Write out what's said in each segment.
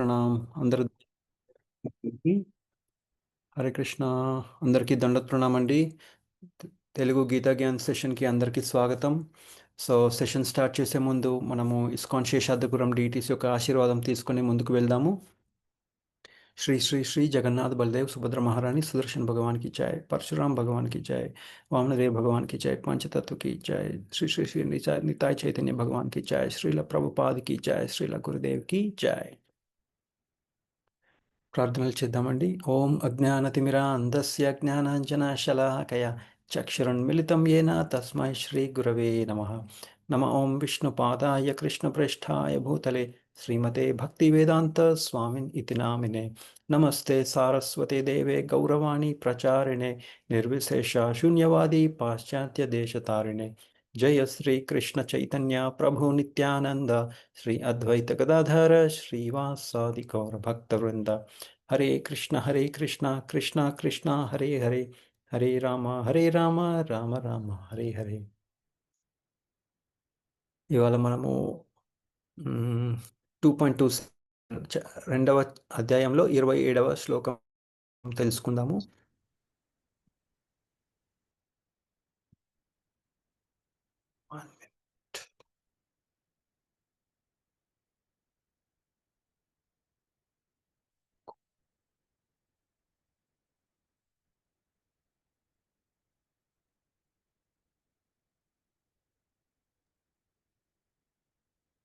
ప్రణామ్ అందరికి హరే కృష్ణ. అందరికీ దండత్ ప్రణామ్ అండి. తెలుగు గీతా జ్ఞాన్ సెషన్కి అందరికీ స్వాగతం. సో సెషన్ స్టార్ట్ చేసే ముందు మనము ఇస్కాన్ శేషాద్రిపురం డీటీస్ యొక్క ఆశీర్వాదం తీసుకొని ముందుకు వెళ్దాము. श्री श्री श्री जगन्नाथ बलदेव सुभद्रा महारानी सुदर्शन भगवान की जय, परशुराम भगवान की जय, वामनदेव भगवान की जय, पंचतत्व की जय, श्री श्री श्री निताय चैतन्य भगवान की जय, श्रील प्रभुपाद की जय, श्रील गुरुदेव की जय. ప్రార్థనలు చేద్దామండి. ఓం అజ్ఞానతిమిరాంధస్య జ్ఞానాంజనశలాకయ చక్షురున్మిళితం యేన తస్మై శ్రీ గురవే నమః. నమ ఓం విష్ణుపాదాయ కృష్ణప్రేష్ఠాయ భూతలే శ్రీమతే భక్తివేదాంత స్వామిన్ ఇతి నామినే. నమస్తే సారస్వతే దేవే గౌరవాణి ప్రచారిణే నిర్విశేష శూన్యవాది పాశ్చాత్య దేశతారిణే. జయ శ్రీ కృష్ణ చైతన్య ప్రభు నిత్యానంద శ్రీ అద్వైత గదాధర శ్రీవాసాది గౌర భక్తవృంద. హరే కృష్ణ కృష్ణ కృష్ణ హరే హరే, హరే రామ రామ రామ హరే హరే. ఇవాళ మనము 2.2 రెండవ అధ్యాయంలో 27వ శ్లోకం తెలుసుకుందాము.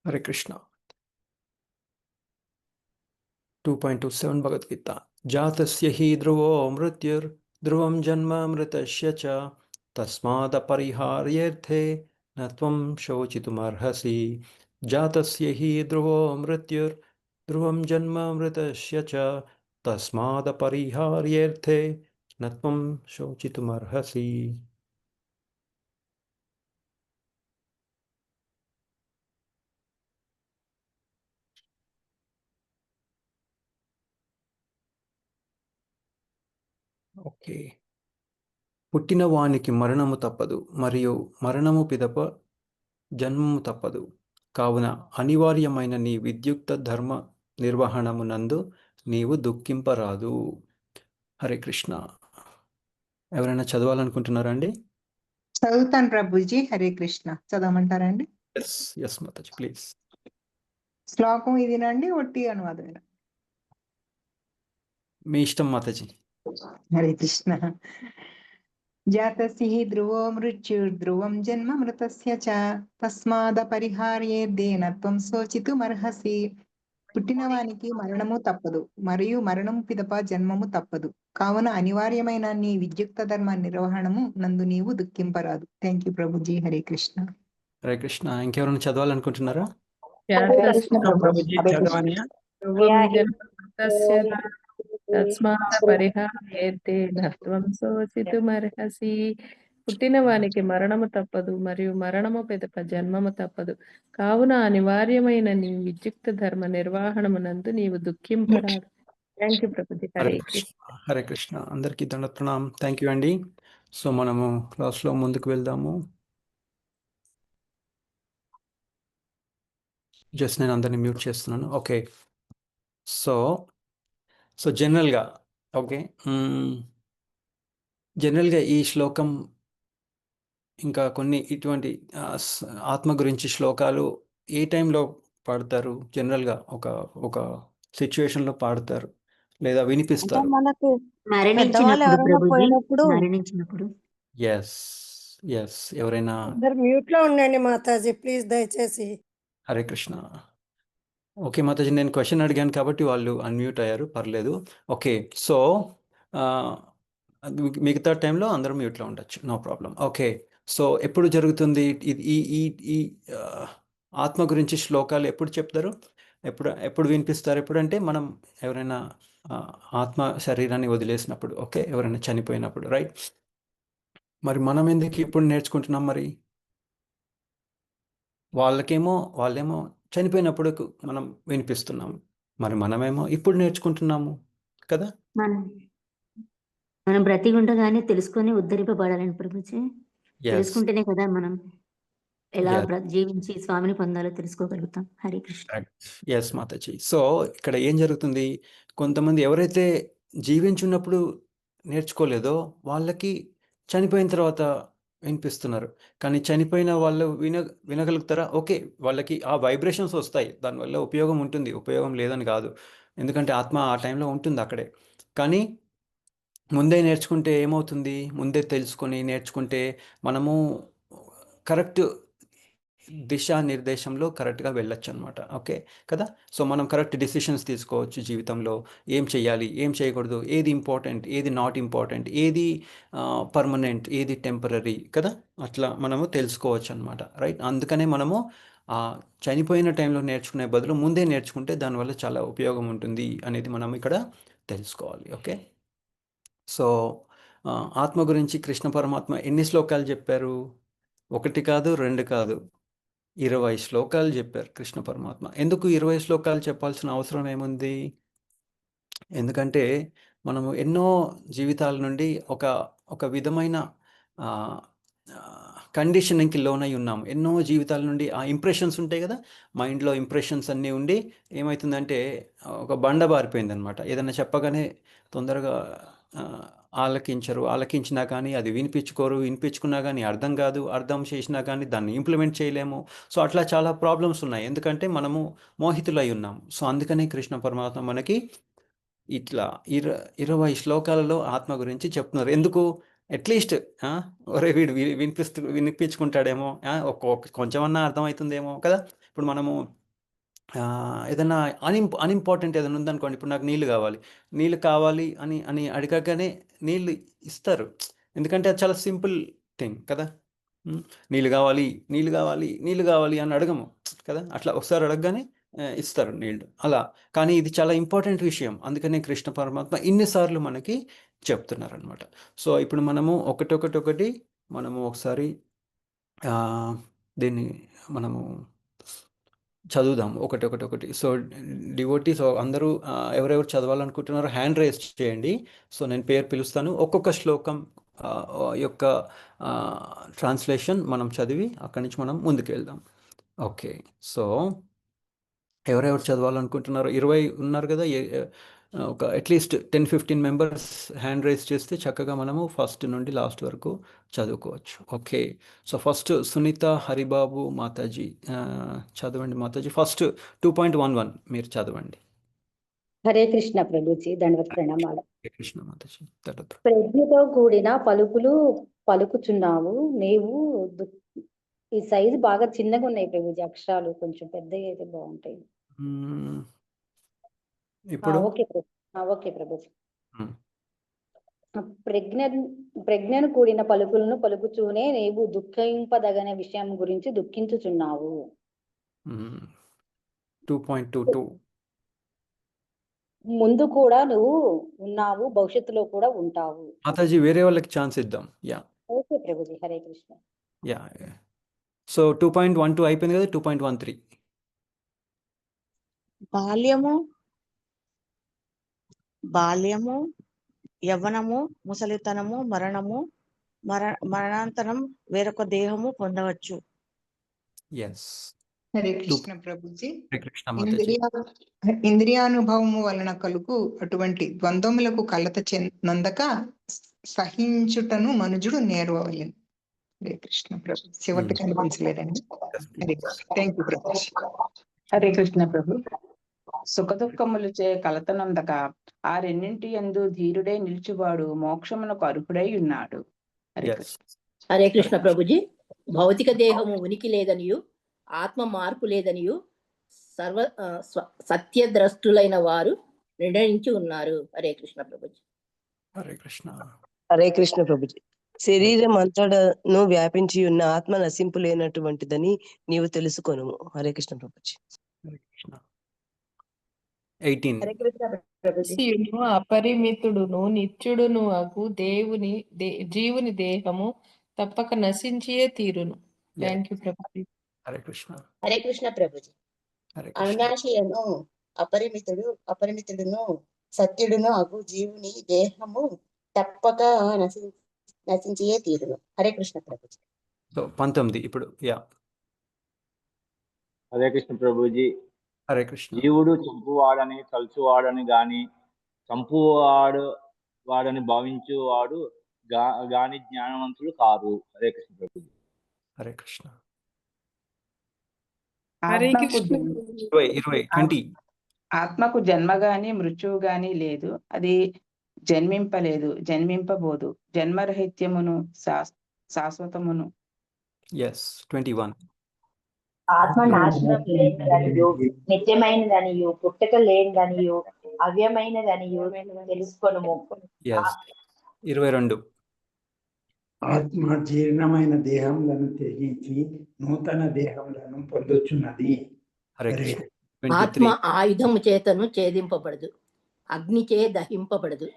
హరే కృష్ణ. 2.27 భగవద్గీత. జాతస్య హి ధ్రువో మృత్యుర్ ధ్రువం జన్మ మృతస్య చ తస్మాదపరిహార్యేర్థే నత్వం శోచితుమర్హసి. జాతస్య హి ధ్రువో మృత్యుర్ ధ్రువం జన్మ మృతస్య చ తస్మాదపరిహార్యేర్థే నత్వం శోచితుమర్హసి. ఓకే. పుట్టిన వానికి మరణము తప్పదు, మరియు మరణము పిదప జన్మము తప్పదు. కావున అనివార్యమైన నీ విద్యుక్త ధర్మ నిర్వహణమునందు నీవు దుఃఖింపరాదు. హరే కృష్ణ. ఎవరైనా చదవాలనుకుంటున్నారా అండి? చదువుతాను ప్రభుజీ. హరే కృష్ణ. చదవమంటారండి? ఎస్ మాతాజీ, ప్లీజ్. శ్లోకం ఇదినండి, ఒట్టి అనువాదం? మీ ఇష్టం మాతాజీ. హరే కృష్ణ. జాతస్య హి ధ్రువో మృత్యుర్ధ్రువం జన్మ మృతస్య చ తస్మాదపరిహార్యేర్థేన త్వం శోచితుమర్హసి. పుట్టినవానికి మరణము తప్పదు, మరియు మరణము పిదప జన్మము తప్పదు. కావున అనివార్యమైన నీ విద్యుక్త ధర్మ నిర్వహణము నందు నీవు దుఃఖింపరాదు. Thank you Prabhuji. హరే కృష్ణ. హరే కృష్ణ. ఇంకెవరైనా చదవాలనుకుంటున్నారా? పుట్టిన వానికి మరణము తప్పదు, మరియు మరణము పిదప జన్మము తప్పదు. కావున అనివార్యమైన నీ విద్యుక్త ధర్మ నిర్వహణమునందు నీవు దుఃఖింపరాదు. Thank you Prabhuji. హరే కృష్ణ. అందరికీ దండ ప్రణామ్. థ్యాంక్ యూ అండి. సో మనము క్లాస్లో ముందుకు వెళ్దాము. జస్ట్ నేను అందరినీ మ్యూట్ చేస్తున్నాను. ఓకే. సో జనరల్గా జనరల్గా ఈ శ్లోకం ఇంకా కొన్ని ఇటువంటి ఆత్మ గురించి శ్లోకాలు ఏ టైంలో పాడతారు? జనరల్గా ఒక సిచ్యువేషన్లో పాడతారు లేదా వినిపిస్తారు. మనకు మరణించినప్పుడు. ఎస్ ఎవరైనా మ్యూట్ లో ఉండండి మాతాజీ, ప్లీజ్ దయచేసి. హరే కృష్ణ. ఓకే మాతాజీ, నేను క్వశ్చన్ అడిగాను కాబట్టి వాళ్ళు అన్మ్యూట్ అయ్యారు, పర్లేదు. ఓకే. సో మిగతా టైంలో అందరూ మ్యూట్లో ఉండొచ్చు, నో ప్రాబ్లం. ఓకే. సో ఎప్పుడు జరుగుతుంది ఈ ఆత్మ గురించి శ్లోకాలు ఎప్పుడు చెప్తారు, ఎప్పుడు వినిపిస్తారు? ఎప్పుడంటే మనం ఎవరైనా ఆత్మ శరీరాన్ని వదిలేసినప్పుడు, ఓకే, ఎవరైనా చనిపోయినప్పుడు, రైట్? మరి మనం ఎందుకు ఇప్పుడు నేర్చుకుంటున్నాం? మరి వాళ్ళేమో చనిపోయినప్పుడు మనం వినిపిస్తున్నాము, మరి మనమేమో ఇప్పుడు నేర్చుకుంటున్నాము కదా. మనం బ్రతికి ఉండగానే తెలుసుకొని ఉద్ధరింపబడాలని ప్రభుజీ. తెలుసుకుంటేనే కదా మనం ఎలా Yes. జీవించి స్వామిని పొందాలో తెలుసుకోగలుగుతాం. హరే కృష్ణ. ఎస్ మాతాజీ. సో ఇక్కడ ఏం జరుగుతుంది, కొంతమంది ఎవరైతే జీవించున్నప్పుడు నేర్చుకోలేదో వాళ్ళకి చనిపోయిన తర్వాత వినిపిస్తున్నారు. కానీ చనిపోయిన వాళ్ళు వినగలుగుతారా? ఓకే, వాళ్ళకి ఆ వైబ్రేషన్స్ వస్తాయి, దానివల్ల ఉపయోగం ఉంటుంది, ఉపయోగం లేదని కాదు. ఎందుకంటే ఆత్మ ఆ టైంలో ఉంటుంది అక్కడే. కానీ ముందే నేర్చుకుంటే ఏమవుతుంది, ముందే తెలుసుకొని నేర్చుకుంటే మనము కరెక్ట్ దిశానిర్దేశంలో కరెక్ట్గా వెళ్ళొచ్చు అనమాట. ఓకే కదా. సో మనం కరెక్ట్ డిసిషన్స్ తీసుకోవచ్చు జీవితంలో. ఏం చేయాలి, ఏం చేయకూడదు, ఏది ఇంపార్టెంట్, ఏది నాట్ ఇంపార్టెంట్, ఏది పర్మనెంట్, ఏది టెంపరీ కదా, అట్లా మనము తెలుసుకోవచ్చు అనమాట. రైట్. అందుకనే మనము చనిపోయిన టైంలో నేర్చుకునే బదులు ముందే నేర్చుకుంటే దానివల్ల చాలా ఉపయోగం ఉంటుంది అనేది మనం ఇక్కడ తెలుసుకోవాలి. ఓకే. సో ఆత్మ గురించి కృష్ణ పరమాత్మ ఎన్ని శ్లోకాలు చెప్పారు? 1 కాదు, 2 కాదు, 20 శ్లోకాలు చెప్పారు కృష్ణ పరమాత్మ. ఎందుకు 20 శ్లోకాలు చెప్పాల్సిన అవసరం ఏముంది? ఎందుకంటే మనము ఎన్నో జీవితాల నుండి ఒక విధమైన కండిషనింగ్కి లోనై ఉన్నాము. ఎన్నో జీవితాల నుండి ఆ ఇంప్రెషన్స్ ఉంటాయి కదా, మైండ్లో ఇంప్రెషన్స్ అన్నీ ఉండి ఏమవుతుందంటే ఒక బండ బారిపోయిందనమాట. ఏదైనా చెప్పగానే తొందరగా ఆలకించినా కానీ అది వినిపించుకున్నా కానీ అర్థం కాదు, అర్థం చేసినా కానీ దాన్ని ఇంప్లిమెంట్ చేయలేము. సో అట్లా చాలా ప్రాబ్లమ్స్ ఉన్నాయి, ఎందుకంటే మనము మోహితులై ఉన్నాము. సో అందుకనే కృష్ణ పరమాత్మ మనకి ఇట్లా 20 శ్లోకాలలో ఆత్మ గురించి చెప్తున్నారు. ఎందుకు? అట్లీస్ట్ ఒరే వీడు వినిపించుకుంటాడేమో, కొంచెమన్నా అర్థమవుతుందేమో కదా. ఇప్పుడు మనము ఏదైనా అన్ఇంపార్టెంట్ ఏదైనా ఉందనుకోండి, ఇప్పుడు నాకు నీళ్ళు కావాలి అని అని అడగగానే నీళ్ళు ఇస్తారు, ఎందుకంటే అది చాలా సింపుల్ థింగ్ కదా. నీళ్ళు కావాలి అని అడగము కదా. అట్లా ఒకసారి అడగగానే ఇస్తారు నీళ్ళు అలా. కానీ ఇది చాలా ఇంపార్టెంట్ విషయం, అందుకనే కృష్ణ పరమాత్మ ఇన్నిసార్లు మనకి చెప్తున్నారనమాట. సో ఇప్పుడు మనము ఒకటి మనము ఒకసారి దీన్ని మనము చదువుదాం ఒకటి. సో డివోటీస్ అందరూ ఎవరెవరు చదవాలనుకుంటున్నారో హ్యాండ్ రైజ్ చేయండి. సో నేను పేరు పిలుస్తాను, ఒక్కొక్క శ్లోకం యొక్క ట్రాన్స్లేషన్ మనం చదివి అక్కడి నుంచి మనం ముందుకు వెళ్దాం. ఓకే. సో ఎవరెవరు చదవాలనుకుంటున్నారో 20 ఉన్నారు కదా, ఒక అట్లీస్ట్ 10-15 మెంబర్స్ హ్యాండ్ రైజ్ చేస్తే చక్కగా మనము ఫస్ట్ నుండి లాస్ట్ వరకు చదువుకోవచ్చు. Okay. So first Sunitha Haribabu Mataji చదవండి మాతాజీ. ఫస్ట్ 2.11 మీరు చదవండి. హరే కృష్ణ ప్రభుజీ, దండవత్ ప్రణామాలు. హరే కృష్ణ మాతాజీ. ప్రజ్ఞతో కూడిన పలుకులు పలుకుచున్నావు నీవు. ఈ సైజు బాగా చిన్నగా ఉన్నాయి ప్రభుజీ, అక్షరాలు కొంచెం పెద్దగా అయితే బాగుంటాయి. ఇప్పుడు ఓకే ప్రభుజీ. ప్రజ్ఞను కూడిన పలుకులను పలుకుచూనే నీవు దుఃఖింపదగని విషయం గురించి దుఃఖించుచున్నావు. 2.22 ముందు కూడా నువ్వు ఉన్నావు, భవిష్యత్తులో కూడా ఉంటావు. మాతాజీ వేరే వాళ్ళకి ఛాన్స్ ఇద్దాం. ఓకే ప్రభుజీ. హరే కృష్ణ. సో 2.12 అయిపోయింది కదా, 2.13. బాల్యము, యవ్వనము, ముసలితనము, మరణాంతరం వేరొక దేహము పొందవచ్చు. హరే కృష్ణ ప్రభుజీ. హరే కృష్ణ మాతాజీ. ఇంద్రియానుభవము వలన కలుగు అటువంటి ద్వంద్వములకు కలత చెందక సహించుటను మనుజుడు నేర్వవలెను. హరే కృష్ణ ప్రభు. చివరికి కనిపించలేదండి. థ్యాంక్ యూ ప్రభు. హరే కృష్ణ ప్రభు. సుఖదుఖములచే కలతనందక ఆ రెండింటి యందు ధీరుడై నిలిచివాడు మోక్షమునకు అర్హుడై ఉన్నాడు. హరే కృష్ణ ప్రభుజీ. భౌతిక దేహము ఉనికి లేదనియు ఆత్మ మార్పు లేదనియు సత్యద్రష్టులైన వారు నిర్ణయించి ఉన్నారు. హరే కృష్ణ ప్రభుజీ. హరే కృష్ణ. హరే కృష్ణ ప్రభుజీ. శరీరం అంతటను వ్యాపించి ఉన్న ఆత్మ నశింపు లేనటువంటిదని నీవు తెలుసుకొనుము. హరే కృష్ణ ప్రభుజీ. హరే కృష్ణ. 18. హరే కృష్ణ ప్రభుజీ. అపరిమితుడును నిత్యుడును అగు జీవుని దేహము తప్పక నశించియే తీరును. Thank you Prabhuji. హరే కృష్ణ. హరే కృష్ణ ప్రభుజీ. అవినాశియను అపరిమితుడును సత్యుడును అగు జీవుని దేహము తప్పక నశించియే తీరును. హరే కృష్ణ ప్రభుజీ. సో 19 ఇప్పుడు హరే కృష్ణ ప్రభుజీ. హరే కృష్ణ. జీవుడు చంపువాడని తలుచువాడని గాని చంపువాడని భావించువాడు గాని జ్ఞానవంతుడు కాదు. హరే కృష్ణ ప్రభుజీ. హరే కృష్ణ. హరే ఆత్మకు కృష్ణ. జన్మ- 20 ఆత్మకు జన్మ గాని మృత్యువు గాని లేదు. అది జన్మింపలేదు, జన్మింపబోదు. జన్మరహిత్యమును శాశ్వతమును. yes 21 ఆత్మ నాశనం లేనిదనియు నిత్యమైనదనియు పుట్టక లేనిదనియు అవ్యమైనదనియు తెలుసుకొనుము. yes 22 ఆత్మ జీర్ణమైన దేహములను త్యజించి నూతన దేహములను పొందుచున్నది. హరే కృష్ణ. ఆత్మ 23 ఆయుధము చేతను ఛేదింపబడదు, అగ్నిచే దహింపబడదు,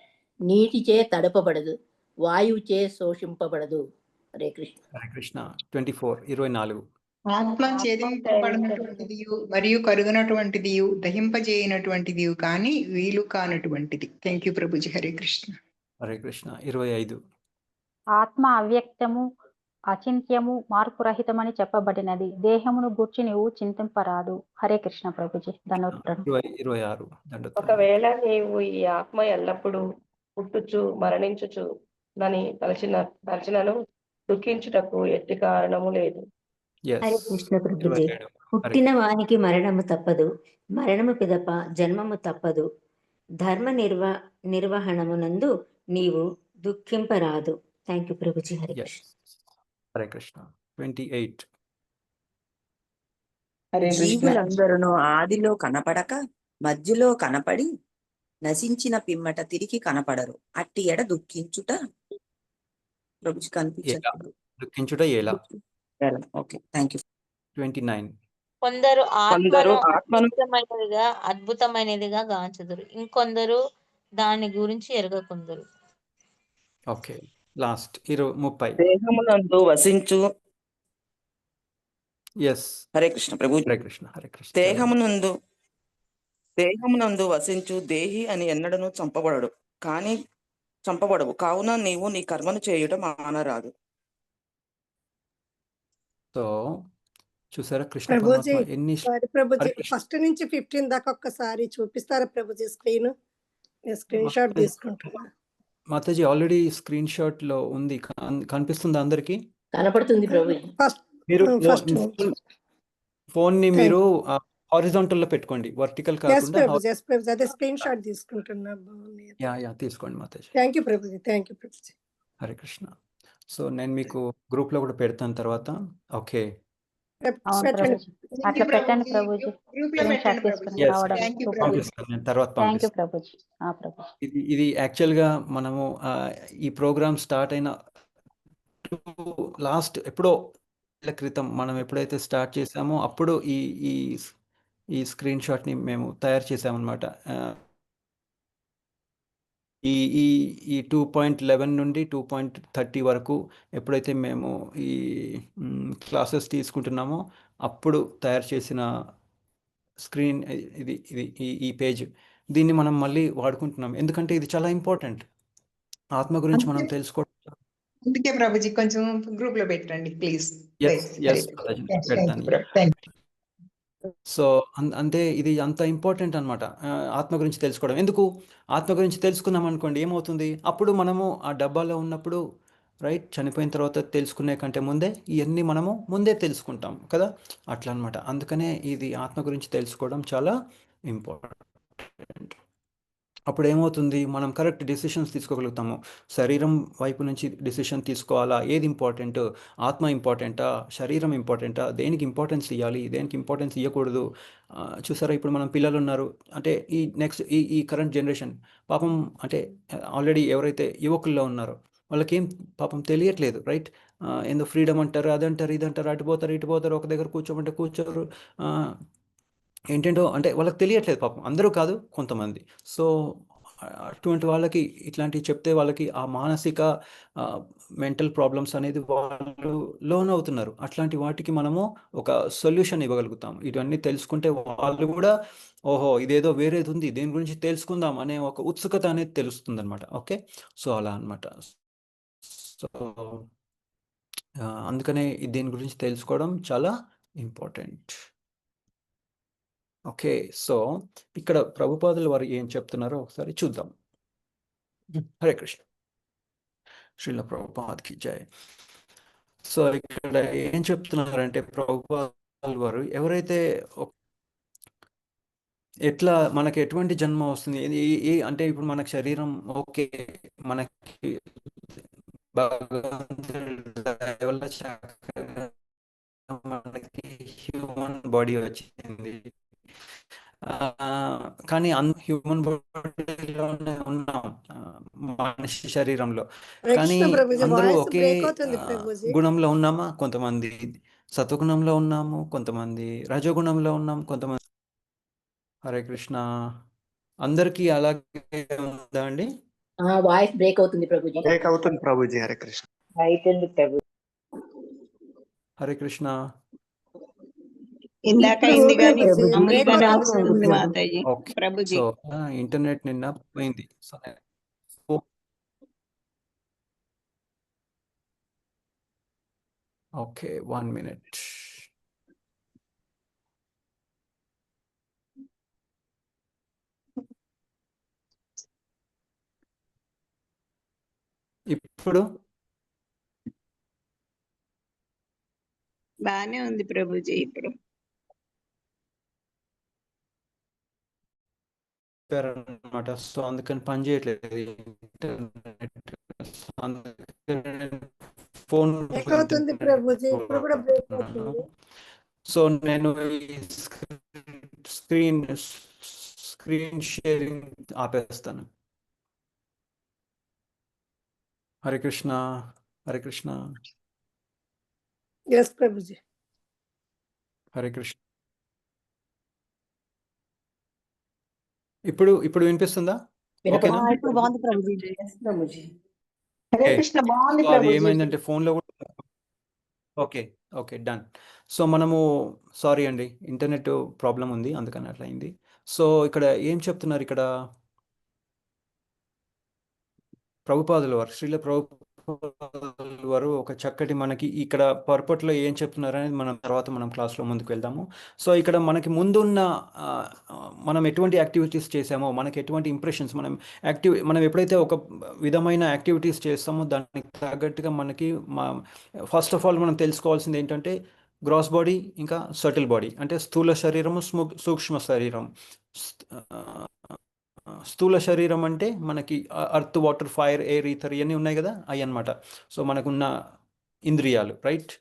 నీటిచే తడపబడదు, వాయువుచే శోషింపబడదు. హరే కృష్ణ. హరే కృష్ణ. 24 ఆత్మ ఛేదింపబడినటువంటిది మరియు కరుగునటువంటిది దహింపజేయనటువంటిది కానీ వీలు కానటువంటిది. Thank you Prabhuji. హరే కృష్ణ. హరే కృష్ణ. 25 ఆత్మ అవ్యక్తము అచింత్యము మార్పురహితమని చెప్పబడినది. దేహమును గూర్చి నీవు చింతింపరాదు. హరే కృష్ణ ప్రభుజీ. ధన్యవాదాలు. 26 దండోత్తరం. ఒకవేళ నీవు ఈ ఆత్మ ఎల్లప్పుడూ పుట్టుచు మరణించుచు నని తలచినను దుఃఖించుటకు ఎట్టి కారణము లేదు. yes హరే కృష్ణ ప్రభుజీ. 27 పుట్టిన వానికి మరణము తప్పదు, మరణము పిదప జన్మము తప్పదు. ధర్మ నిర్వహణమునందు నీవు దుఃఖింపరాదు. Thank you Prabhuji. Hare yes Krishna. Hare Krishna. 28 Hare Krishna. జీవులందరూ ఆదిలో కనపడక మధ్యలో కనపడి నశించిన పిమ్మట తిరిగి కనపడరు. అట్టి ఎడ దుఃఖించుట ప్రభుజీ కనిపించదు. దుఃఖించుట ఎలా. Okay, thank you. 29 కొందరు ఆత్మను ఆత్మను అద్భుతమైనదిగా గాంచుదురు, ఇంకొందరు దాని గురించి ఎరగకుందరు. ఓకే లాస్ట్ 30 దేహమునందు వసించు. ఎస్ హరే కృష్ణ ప్రభుజీ. హరే కృష్ణ. హరే కృష్ణ. దేహమునందు వసించు దేహి అని ఎన్నడను చంపబడవు. కావున నీవు నీ కర్మను చేయడం మానరాదు. సో చూసారా కృష్ణ ప్రభుజీ, పరమాత్మ ఎన్ని సారీ ప్రభుజీ, హరే కృష్ణ. ఫస్ట్ నుంచి 15 దాకా ఒక్కసారి చూపిస్తారా ప్రభుజీ స్క్రీన్? నేను స్క్రీన్ షాట్ తీసుకుంటున్నా. మాతాజీ ఆల్రెడీ స్క్రీన్ షాట్ లో ఉంది, కనిపిస్తుందా అందరికి? కనపడుతుంది ప్రభుజీ. ఫస్ట్ మీరు ఫస్ట్ ఫోన్ ని మీరు హారిజాంటల్ లో పెట్టుకోండి, వర్టికల్ ఎస్ కాకుండా ప్రభుజీ, ఎస్ ప్రభుజీ, అదే స్క్రీన్ షాట్ తీసుకుంటున్నా. బాగుంది. యా తీసుకోండి Mataji. Thank you Prabhuji. Thank you Prabhuji. Hare Krishna. So నేను మీకు గ్రూప్ లో కూడా పెడతాను తర్వాత. ఓకే అవును పెట్టండి. ప్రభుజీ, అట్లా పెట్టండి ప్రభుజీ. గ్రూప్ లో స్క్రీన్ షాట్ పెట్టండి తీసుకుని ప్రభుజీ. రావడం థ్యాంక్ యూ సూపర్. ప్రభుజీ. పంపిస్తాను నేను తర్వాత థ్యాంక్ యూ పంపిస్తాను. ప్రభుజీ. ప్రభుజీ, ఇది యాక్చువల్గా మనము ఈ ప్రోగ్రామ్ స్టార్ట్ అయిన లాస్ట్ ఎప్పుడో ఏళ్ల క్రితం మనం ఎప్పుడైతే స్టార్ట్ చేసామో అప్పుడు ఈ ఈ ఈ స్క్రీన్ షాట్ని మేము తయారు చేసామన్నమాట. ఈ ఈ ఈ 2.11 నుండి 2.30 వరకు ఎప్పుడైతే మేము ఈ క్లాసెస్ తీసుకుంటున్నామో అప్పుడు తయారు చేసిన స్క్రీన్ ఇది ఇది ఈ పేజ్. దీన్ని మనం మళ్ళీ వాడుకుంటున్నాం ఎందుకంటే ఇది చాలా ఇంపార్టెంట్. ఆత్మ గురించి మనం తెలుసుకోవడం. అందుకే ప్రభుజీ కొంచెం గ్రూప్ లో పెట్టండి ప్లీజ్. పెడతాను. సో అంతే, ఇది అంత ఇంపార్టెంట్ అనమాట ఆత్మ గురించి తెలుసుకోవడం. ఎందుకు ఆత్మ గురించి తెలుసుకున్నాం అనుకోండి ఏమవుతుంది, అప్పుడు మనము ఆ డబ్బాలో ఉన్నప్పుడు రైట్ చనిపోయిన తర్వాత తెలుసుకునే కంటే ముందే ఇవన్నీ మనము ముందే తెలుసుకుంటాం కదా, అట్లా అనమాట. అందుకనే ఇది ఆత్మ గురించి తెలుసుకోవడం చాలా ఇంపార్టెంట్. అప్పుడు ఏమవుతుంది, మనం కరెక్ట్ డెసిషన్స్ తీసుకోగలుగుతాము. శరీరం వైపు నుంచి డెసిషన్ తీసుకోవాలా, ఏది ఇంపార్టెంట్, ఆత్మ ఇంపార్టెంటా, శరీరం ఇంపార్టెంటా, దేనికి ఇంపార్టెన్స్ ఇవ్వాలి, దేనికి ఇంపార్టెన్స్ ఇవ్వకూడదు. చూసారా ఇప్పుడు మనం పిల్లలు ఉన్నారు అంటే ఈ నెక్స్ట్ ఈ కరెంట్ జనరేషన్ పాపం అంటే ఆల్రెడీ ఎవరైతే యువకుల్లో ఉన్నారో వాళ్ళకేం పాపం తెలియట్లేదు రైట్. ఏందో ఫ్రీడమ్ అంటారు, అదంటారు, ఇదంటారు, అటు పోతారు, ఒక దగ్గర కూర్చోమంటే కూర్చోరు, ఏంటంటో అంటే వాళ్ళకి తెలియట్లేదు పాపం. అందరూ కాదు, కొంతమంది. సో అటువంటి వాళ్ళకి ఇట్లాంటివి చెప్తే వాళ్ళకి ఆ మానసిక మెంటల్ ప్రాబ్లమ్స్ అనేది వాళ్ళు లోన్ అవుతున్నారు. అట్లాంటి వాటికి మనము ఒక సొల్యూషన్ ఇవ్వగలుగుతాం. ఇవన్నీ తెలుసుకుంటే వాళ్ళు కూడా ఓహో ఇదేదో వేరేది ఉంది, దీని గురించి తెలుసుకుందాం అనే ఒక ఉత్సుకత అనేది తెలుస్తుంది అనమాట. ఓకే, సో అలా అనమాట. సో అందుకనే దీని గురించి తెలుసుకోవడం చాలా ఇంపార్టెంట్. ఓకే, సో ఇక్కడ ప్రభుపాదులు వారు ఏం చెప్తున్నారో ఒకసారి చూద్దాం. హరే కృష్ణ, శ్రీల ప్రభుపాద్కి జై. సో ఇక్కడ ఏం చెప్తున్నారంటే ప్రభుపాదులు వారు ఎవరైతే ఎట్లా మనకి ఎటువంటి జన్మ వస్తుంది అంటే ఇప్పుడు మనకు శరీరం ఓకే, మనకి మనకి హ్యూమన్ బాడీ వచ్చింది, కానీ హ్యూమన్ బాడీలోనే ఉన్నాం, మనిషి శరీరంలో. కానీ అందరూ ఒకే గుణంలో ఉన్నామా? కొంతమంది సత్వగుణంలో ఉన్నాము, కొంతమంది రజోగుణంలో ఉన్నాం, కొంతమంది. హరే కృష్ణ, అందరికీ అలాగే ఉందా అండి? వాయిస్ బ్రేక్ అవుతుంది ప్రభుజీ. బ్రేక్ అవుతుంది ప్రభుజీ. హరే కృష్ణ. అయిపోయింది ప్రభు. హరే కృష్ణ. ఇందాక అయింది కానీ మామూలుగానే వస్తుంది Mataji. Okay, Prabhuji so internet నిన్న పోయింది. Okay, 1 minute. ఇప్పుడు బానే ఉంది ప్రభుజీ. ఇప్పుడు అనమాట, సో అందుకని పని చేయట్లేదు ఇంటర్నెట్. ఫోన్ బ్రేక్ అవుతుంది ప్రభుజీ. ఇప్పుడు కూడా బ్రేక్ అవుతుంది. సో నేను స్క్రీన్ షేరింగ్ ఆపేస్తాను. హరే కృష్ణ, హరే కృష్ణ, yes ప్రభుజీ. హరే కృష్ణ. ఇప్పుడు వినిపిస్తుందా? ఓకేనా? ఇప్పుడు బాగుంది ప్రభుజీ. హరే కృష్ణ బాగుంది సో అది ప్రభుజీ. ఏమైందంటే ఫోన్లో కూడా ఓకే ఓకే డన్. సో మనము సారీ అండి, ఇంటర్నెట్ ప్రాబ్లం ఉంది, అందుకని అట్లా అయింది. సో ఇక్కడ ఏం చెప్తున్నారు, ఇక్కడ ప్రభుపాదుల వారు, శ్రీల ప్రభుపాదుల వారు ఒక చక్కటి మనకి ఇక్కడ పర్పట్లో ఏం చెప్తున్నారు అనేది మనం క్లాస్లో ముందుకు వెళ్దాము. సో ఇక్కడ మనకి ముందున్న మనం ఎటువంటి యాక్టివిటీస్ చేసామో, మనకి ఎటువంటి ఇంప్రెషన్స్, మనం ఎప్పుడైతే ఒక విధమైన యాక్టివిటీస్ చేస్తామో దానికి తగ్గట్టుగా మనకి ఫస్ట్ ఆఫ్ ఆల్ మనం తెలుసుకోవాల్సింది ఏంటంటే గ్రాస్ బాడీ ఇంకా సటిల్ బాడీ, అంటే స్థూల శరీరము, సూక్ష్మ శరీరం. స్థూల శరీరం అంటే మనకి earth, water, fire, air, ether ఇవన్నీ ఉన్నాయి కదా, అవి అన్నమాట. సో మనకున్న ఇంద్రియాలు, రైట్,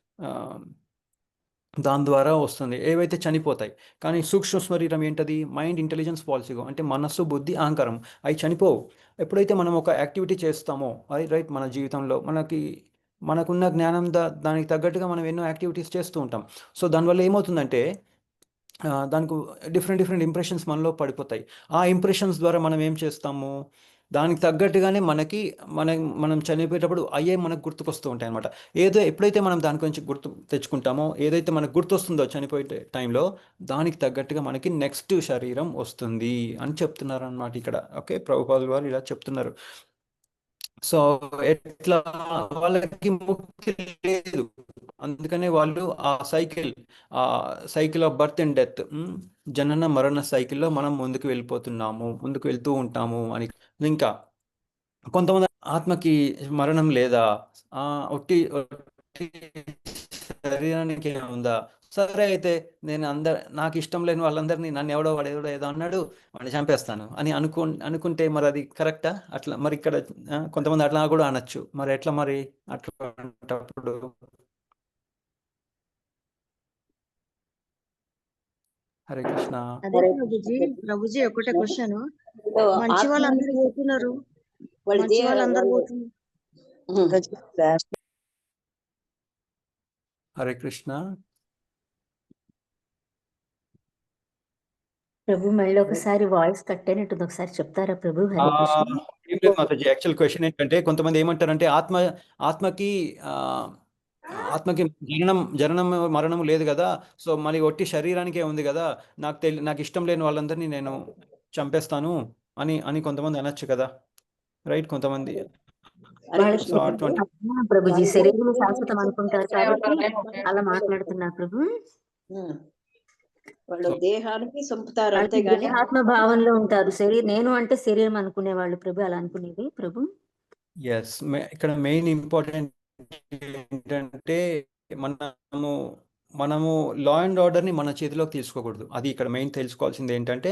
దాని ద్వారా వస్తుంది, ఏవైతే చనిపోతాయి. కానీ సూక్ష్మ శరీరం ఏంటది? మైండ్, ఇంటెలిజెన్స్, పాలసీగో, అంటే మనస్సు, బుద్ధి, అహంకారం, అవి చనిపోవు. ఎప్పుడైతే మనం ఒక యాక్టివిటీ చేస్తామో అది రైట్, మన జీవితంలో మనకున్న జ్ఞానం దానికి తగ్గట్టుగా మనం ఎన్నో యాక్టివిటీస్ చేస్తూ ఉంటాం. సో దానివల్ల ఏమవుతుందంటే దానికి డిఫరెంట్ ఇంప్రెషన్స్ మనలో పడిపోతాయి. ఆ ఇంప్రెషన్స్ ద్వారా మనం ఏం చేస్తాము, దానికి తగ్గట్టుగానే మనం చనిపోయేటప్పుడు అయ్యే మనకు గుర్తుకొస్తూ ఉంటాయి అనమాట. ఎప్పుడైతే మనం దాని గురించి గుర్తు తెచ్చుకుంటామో, ఏదైతే మనకు గుర్తొస్తుందో చనిపోయే టైంలో, దానికి తగ్గట్టుగా మనకి నెక్స్ట్ శరీరం వస్తుంది అని చెప్తున్నారు అనమాట ఇక్కడ. ఓకే, ప్రభుపాదుల వారు ఇలా చెప్తున్నారు. సో ఎట్లా వాళ్ళకి ముక్తి లేదు, అందుకనే వాళ్ళు ఆ cycle of birth and death, జనన మరణ సైకిల్లో మనం ముందుకు వెళ్తూ ఉంటాము అని. ఇంకా కొంతమంది ఆత్మకి మరణం లేదా, ఒట్టి శరీరానికి ఉందా? సరే అయితే నేను నాకు ఇష్టం లేని వాళ్ళందరినీ నన్ను ఎవడో ఏదో అన్నాడు వాడిని చంపేస్తాను అని అనుకుంటే మరి అది కరెక్టా? అట్లా మరి ఇక్కడ కొంతమంది అట్లా కూడా అనొచ్చు. మరి ఎట్లా మరి అట్లాంటప్పుడు? హరే కృష్ణ. అదే ప్రభుజీ ఒకటే క్వశ్చన్. మంచి వాళ్ళందరూ పోతున్నారు, మంచి వాళ్ళందరూ పోతున్నారు. హరే కృష్ణ. ప్రభు మళ్ళీ ఒకసారి వాయిస్ కట్ అయినట్టుంది, ఒకసారి చెప్తారా ప్రభు? హరే కృష్ణ. ఏం లేదు మాతాజీ, యాక్చువల్ క్వశ్చన్ ఏంటంటే కొంతమంది ఏమంటారంటే ఆత్మకి జననం మరణం లేదు కదా, సో మరి ఒట్టి శరీరానికే ఉంది కదా, నాకు ఇష్టం లేని వాళ్ళందరినీ నేను చంపేస్తాను అని కొంతమంది అనొచ్చు కదా, రైట్? కొంతమంది ప్రభుజీ శరీరం శాశ్వతం అనుకుంటారు కాబట్టి అలా మాట్లాడుతున్నా ప్రభు. వాళ్ళు దేహానికి చంపుతారు వాళ్ళు అంతేగాని దేహాత్మ భావంలో ఉంటారు. నేను అంటే శరీరం అనుకునే వాళ్ళు ప్రభు, అలా అనుకునేది ప్రభు. ఎస్, ఇక్కడ మెయిన్ ఇంపార్టెంట్ ఏంటంటే మనము మనము లా అండ్ ఆర్డర్ని మన చేతిలోకి తీసుకోకూడదు. అది ఇక్కడ మెయిన్ తెలుసుకోవాల్సింది ఏంటంటే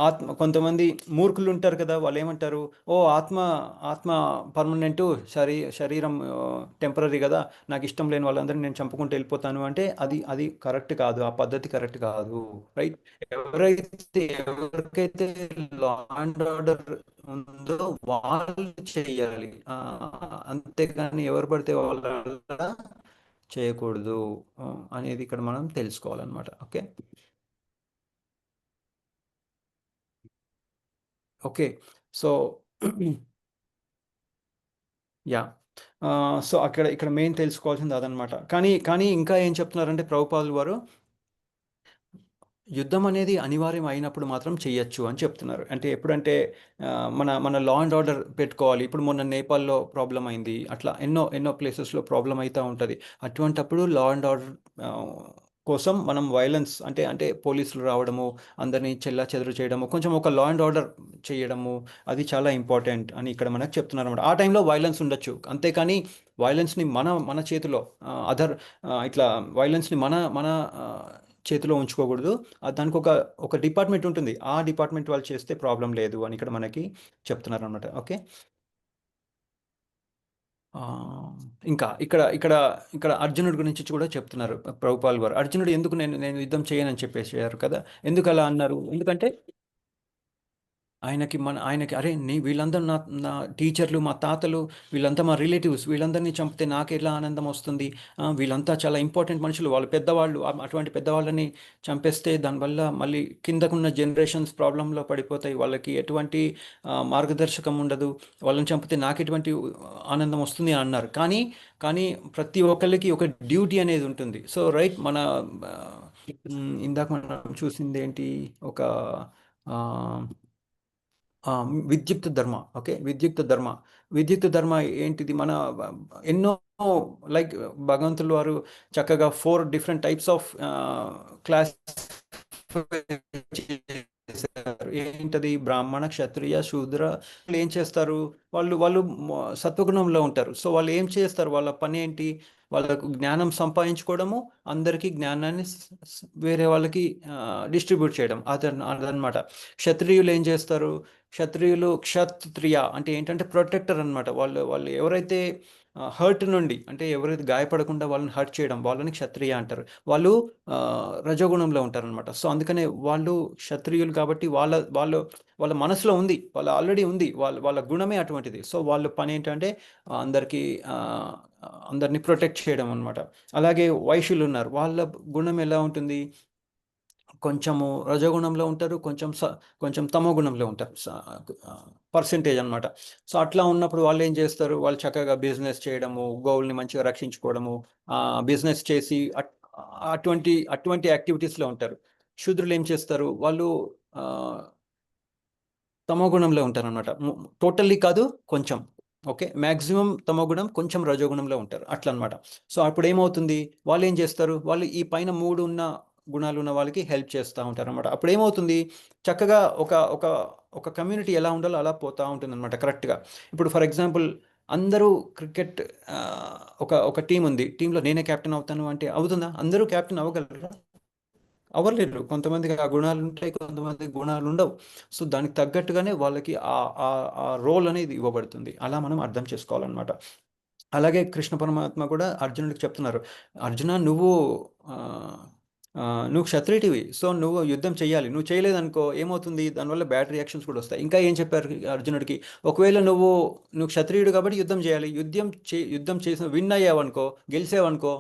ఆత్మ, కొంతమంది మూర్ఖులు ఉంటారు కదా, వాళ్ళు ఏమంటారు, ఓ ఆత్మ ఆత్మ పర్మనెంట్, శరీరం టెంపరీ కదా, నాకు ఇష్టం లేని వాళ్ళందరినీ నేను చంపుకుంటూ వెళ్ళిపోతాను అంటే అది కరెక్ట్ కాదు, ఆ పద్ధతి కరెక్ట్ కాదు. రైట్? ఎవరికైతే లా అండ్ ఆర్డర్ ఉందో వాళ్ళు చేయాలి, అంతేగాని ఎవరు పడితే వాళ్ళు చేయకూడదు అనేది ఇక్కడ మనం తెలుసుకోవాలన్నమాట. Okay okay so yeah so ఇక్కడ మెయిన్ తెలుసుకోవాల్సింది అదనమాట. కానీ ఇంకా ఏం చెప్తున్నారంటే ప్రభుపాదులు వారు, యుద్ధం అనేది అనివార్యం అయినప్పుడు మాత్రం చెయ్యొచ్చు అని చెప్తున్నారు. అంటే ఎప్పుడంటే మన లా అండ్ ఆర్డర్ పెట్టుకోవాలి. ఇప్పుడు మొన్న నేపాల్లో ప్రాబ్లం అయింది, అట్లా ఎన్నో ప్లేసెస్లో ప్రాబ్లం అవుతూ ఉంటుంది. అటువంటప్పుడు లా అండ్ ఆర్డర్ కోసం మనం వైలెన్స్ అంటే పోలీసులు రావడము, అందరినీ చెల్లాచెదురు చేయడము, కొంచెం ఒక లా అండ్ ఆర్డర్ చేయడము, అది చాలా ఇంపార్టెంట్ అని ఇక్కడ మనకు చెప్తున్నారు అన్నమాట. ఆ టైంలో వైలెన్స్ ఉండొచ్చు, అంతేకాని వైలెన్స్ని మన చేతిలో ఇట్లా వైలెన్స్ని మన చేతిలో ఉంచుకోకూడదు. దానికి ఒక డిపార్ట్మెంట్ ఉంటుంది, ఆ డిపార్ట్మెంట్ వాళ్ళు చేస్తే ప్రాబ్లం లేదు అని ఇక్కడ మనకి చెప్తున్నారు అనమాట. ఓకే, ఇంకా ఇక్కడ అర్జునుడి గురించి కూడా చెప్తున్నారు ప్రభుపాల్ వారు. అర్జునుడు ఎందుకు నేను యుద్ధం చేయనని చెప్పేసారు కదా, ఎందుకు అలా అన్నారు? ఎందుకంటే ఆయనకి అరే వీళ్ళందరూ నా టీచర్లు, మా తాతలు, వీళ్ళంతా మా రిలేటివ్స్, వీళ్ళందరినీ చంపితే నాకు ఎలా ఆనందం వస్తుంది? వీళ్ళంతా చాలా ఇంపార్టెంట్ మనుషులు, వాళ్ళు పెద్దవాళ్ళు, అటువంటి పెద్దవాళ్ళని చంపేస్తే దానివల్ల మళ్ళీ కిందకున్న జనరేషన్స్ ప్రాబ్లంలో పడిపోతాయి, వాళ్ళకి ఎటువంటి మార్గదర్శకం ఉండదు, వాళ్ళని చంపితే నాకు ఎటువంటి ఆనందం వస్తుంది అని అన్నారు. కానీ ప్రతి ఒక్కరికి ఒక డ్యూటీ అనేది ఉంటుంది. సో రైట్, ఇందాక మనం చూసింది ఏంటి, ఒక విద్యుక్త ధర్మ. ఓకే, విద్యుక్త ధర్మ ఏంటిది? మన ఎన్నో లైక్ భగవంతులు వారు చక్కగా 4 డిఫరెంట్ టైప్స్ ఆఫ్ క్లాస్ ఏంటది? బ్రాహ్మణ, క్షత్రియ, శూద్ర. ఏం చేస్తారు? వాళ్ళు సత్వగుణంలో ఉంటారు. సో వాళ్ళు ఏం చేస్తారు? వాళ్ళ పని ఏంటి? వాళ్ళకు జ్ఞానం సంపాదించుకోవడము, అందరికీ జ్ఞానాన్ని వేరే వాళ్ళకి డిస్ట్రిబ్యూట్ చేయడం, అదనమాట. క్షత్రియులు ఏం చేస్తారు? క్షత్రియ అంటే ఏంటంటే ప్రొటెక్టర్ అనమాట. వాళ్ళు ఎవరైతే హర్ట్ నుండి, అంటే ఎవరైతే గాయపడకుండా వాళ్ళని హర్ట్ చేయడం, వాళ్ళని క్షత్రియ అంటారు. వాళ్ళు రజోగుణంలో ఉంటారనమాట. సో అందుకనే వాళ్ళు క్షత్రియులు కాబట్టి వాళ్ళ మనసులో ఉంది, వాళ్ళ ఆల్రెడీ ఉంది, వాళ్ళ గుణమే అటువంటిది. సో వాళ్ళ పని ఏంటంటే అందరినీ ప్రొటెక్ట్ చేయడం అనమాట. అలాగే వైశ్యులు ఉన్నారు, వాళ్ళ గుణం ఎలా ఉంటుంది? కొంచెము రజోగుణంలో ఉంటారు, కొంచెం తమో గుణంలో ఉంటారు, పర్సెంటేజ్ అనమాట. సో అట్లా ఉన్నప్పుడు వాళ్ళు ఏం చేస్తారు? వాళ్ళు చక్కగా బిజినెస్ చేయడము, గోవుల్ని మంచిగా రక్షించుకోవడము, బిజినెస్ చేసి అటువంటి యాక్టివిటీస్లో ఉంటారు. శూద్రులు ఏం చేస్తారు? వాళ్ళు తమో గుణంలో ఉంటారు అనమాట. టోటల్లీ కాదు, కొంచెం. ఓకే, మ్యాక్సిమం తమో గుణం, కొంచెం రజోగుణంలో ఉంటారు, అట్లా అనమాట. సో అప్పుడు ఏమవుతుంది? వాళ్ళు ఏం చేస్తారు? వాళ్ళు ఈ పైన 3 ఉన్న గుణాలు ఉన్న వాళ్ళకి హెల్ప్ చేస్తూ ఉంటారు అనమాట. అప్పుడు ఏమవుతుంది? చక్కగా ఒక కమ్యూనిటీ ఎలా ఉండాలో అలా పోతూ ఉంటుంది అనమాట కరెక్ట్గా. ఇప్పుడు ఫర్ ఎగ్జాంపుల్, అందరూ క్రికెట్ ఒక టీం ఉంది, టీంలో నేనే కెప్టెన్ అవుతాను అంటే అవుతుందా? అందరూ కెప్టెన్ అవ్వగలరా? అవ్వలేరు. కొంతమందికి ఆ గుణాలు ఉంటాయి, కొంతమందికి గుణాలు ఉండవు. సో దానికి తగ్గట్టుగానే వాళ్ళకి ఆ రోల్ అనేది ఇవ్వబడుతుంది. అలా మనం అర్థం చేసుకోవాలన్నమాట. అలాగే కృష్ణ పరమాత్మ కూడా అర్జునుడికి చెప్తున్నారు, అర్జున నువ్వు క్షత్రియుడివి, సో నువ్వు యుద్ధం చేయాలి. నువ్వు చేయలేదనుకో ఏమవుతుంది? దానివల్ల బ్యాడ్ రియాక్షన్స్ కూడా వస్తాయి. ఇంకా ఏం చెప్పారు అర్జునుడికి? ఒకవేళ నువ్వు క్షత్రియుడు కాబట్టి యుద్ధం చేయాలి, యుద్ధం చేసిన విన్ అయ్యావనుకో, గెలిచావనుకో,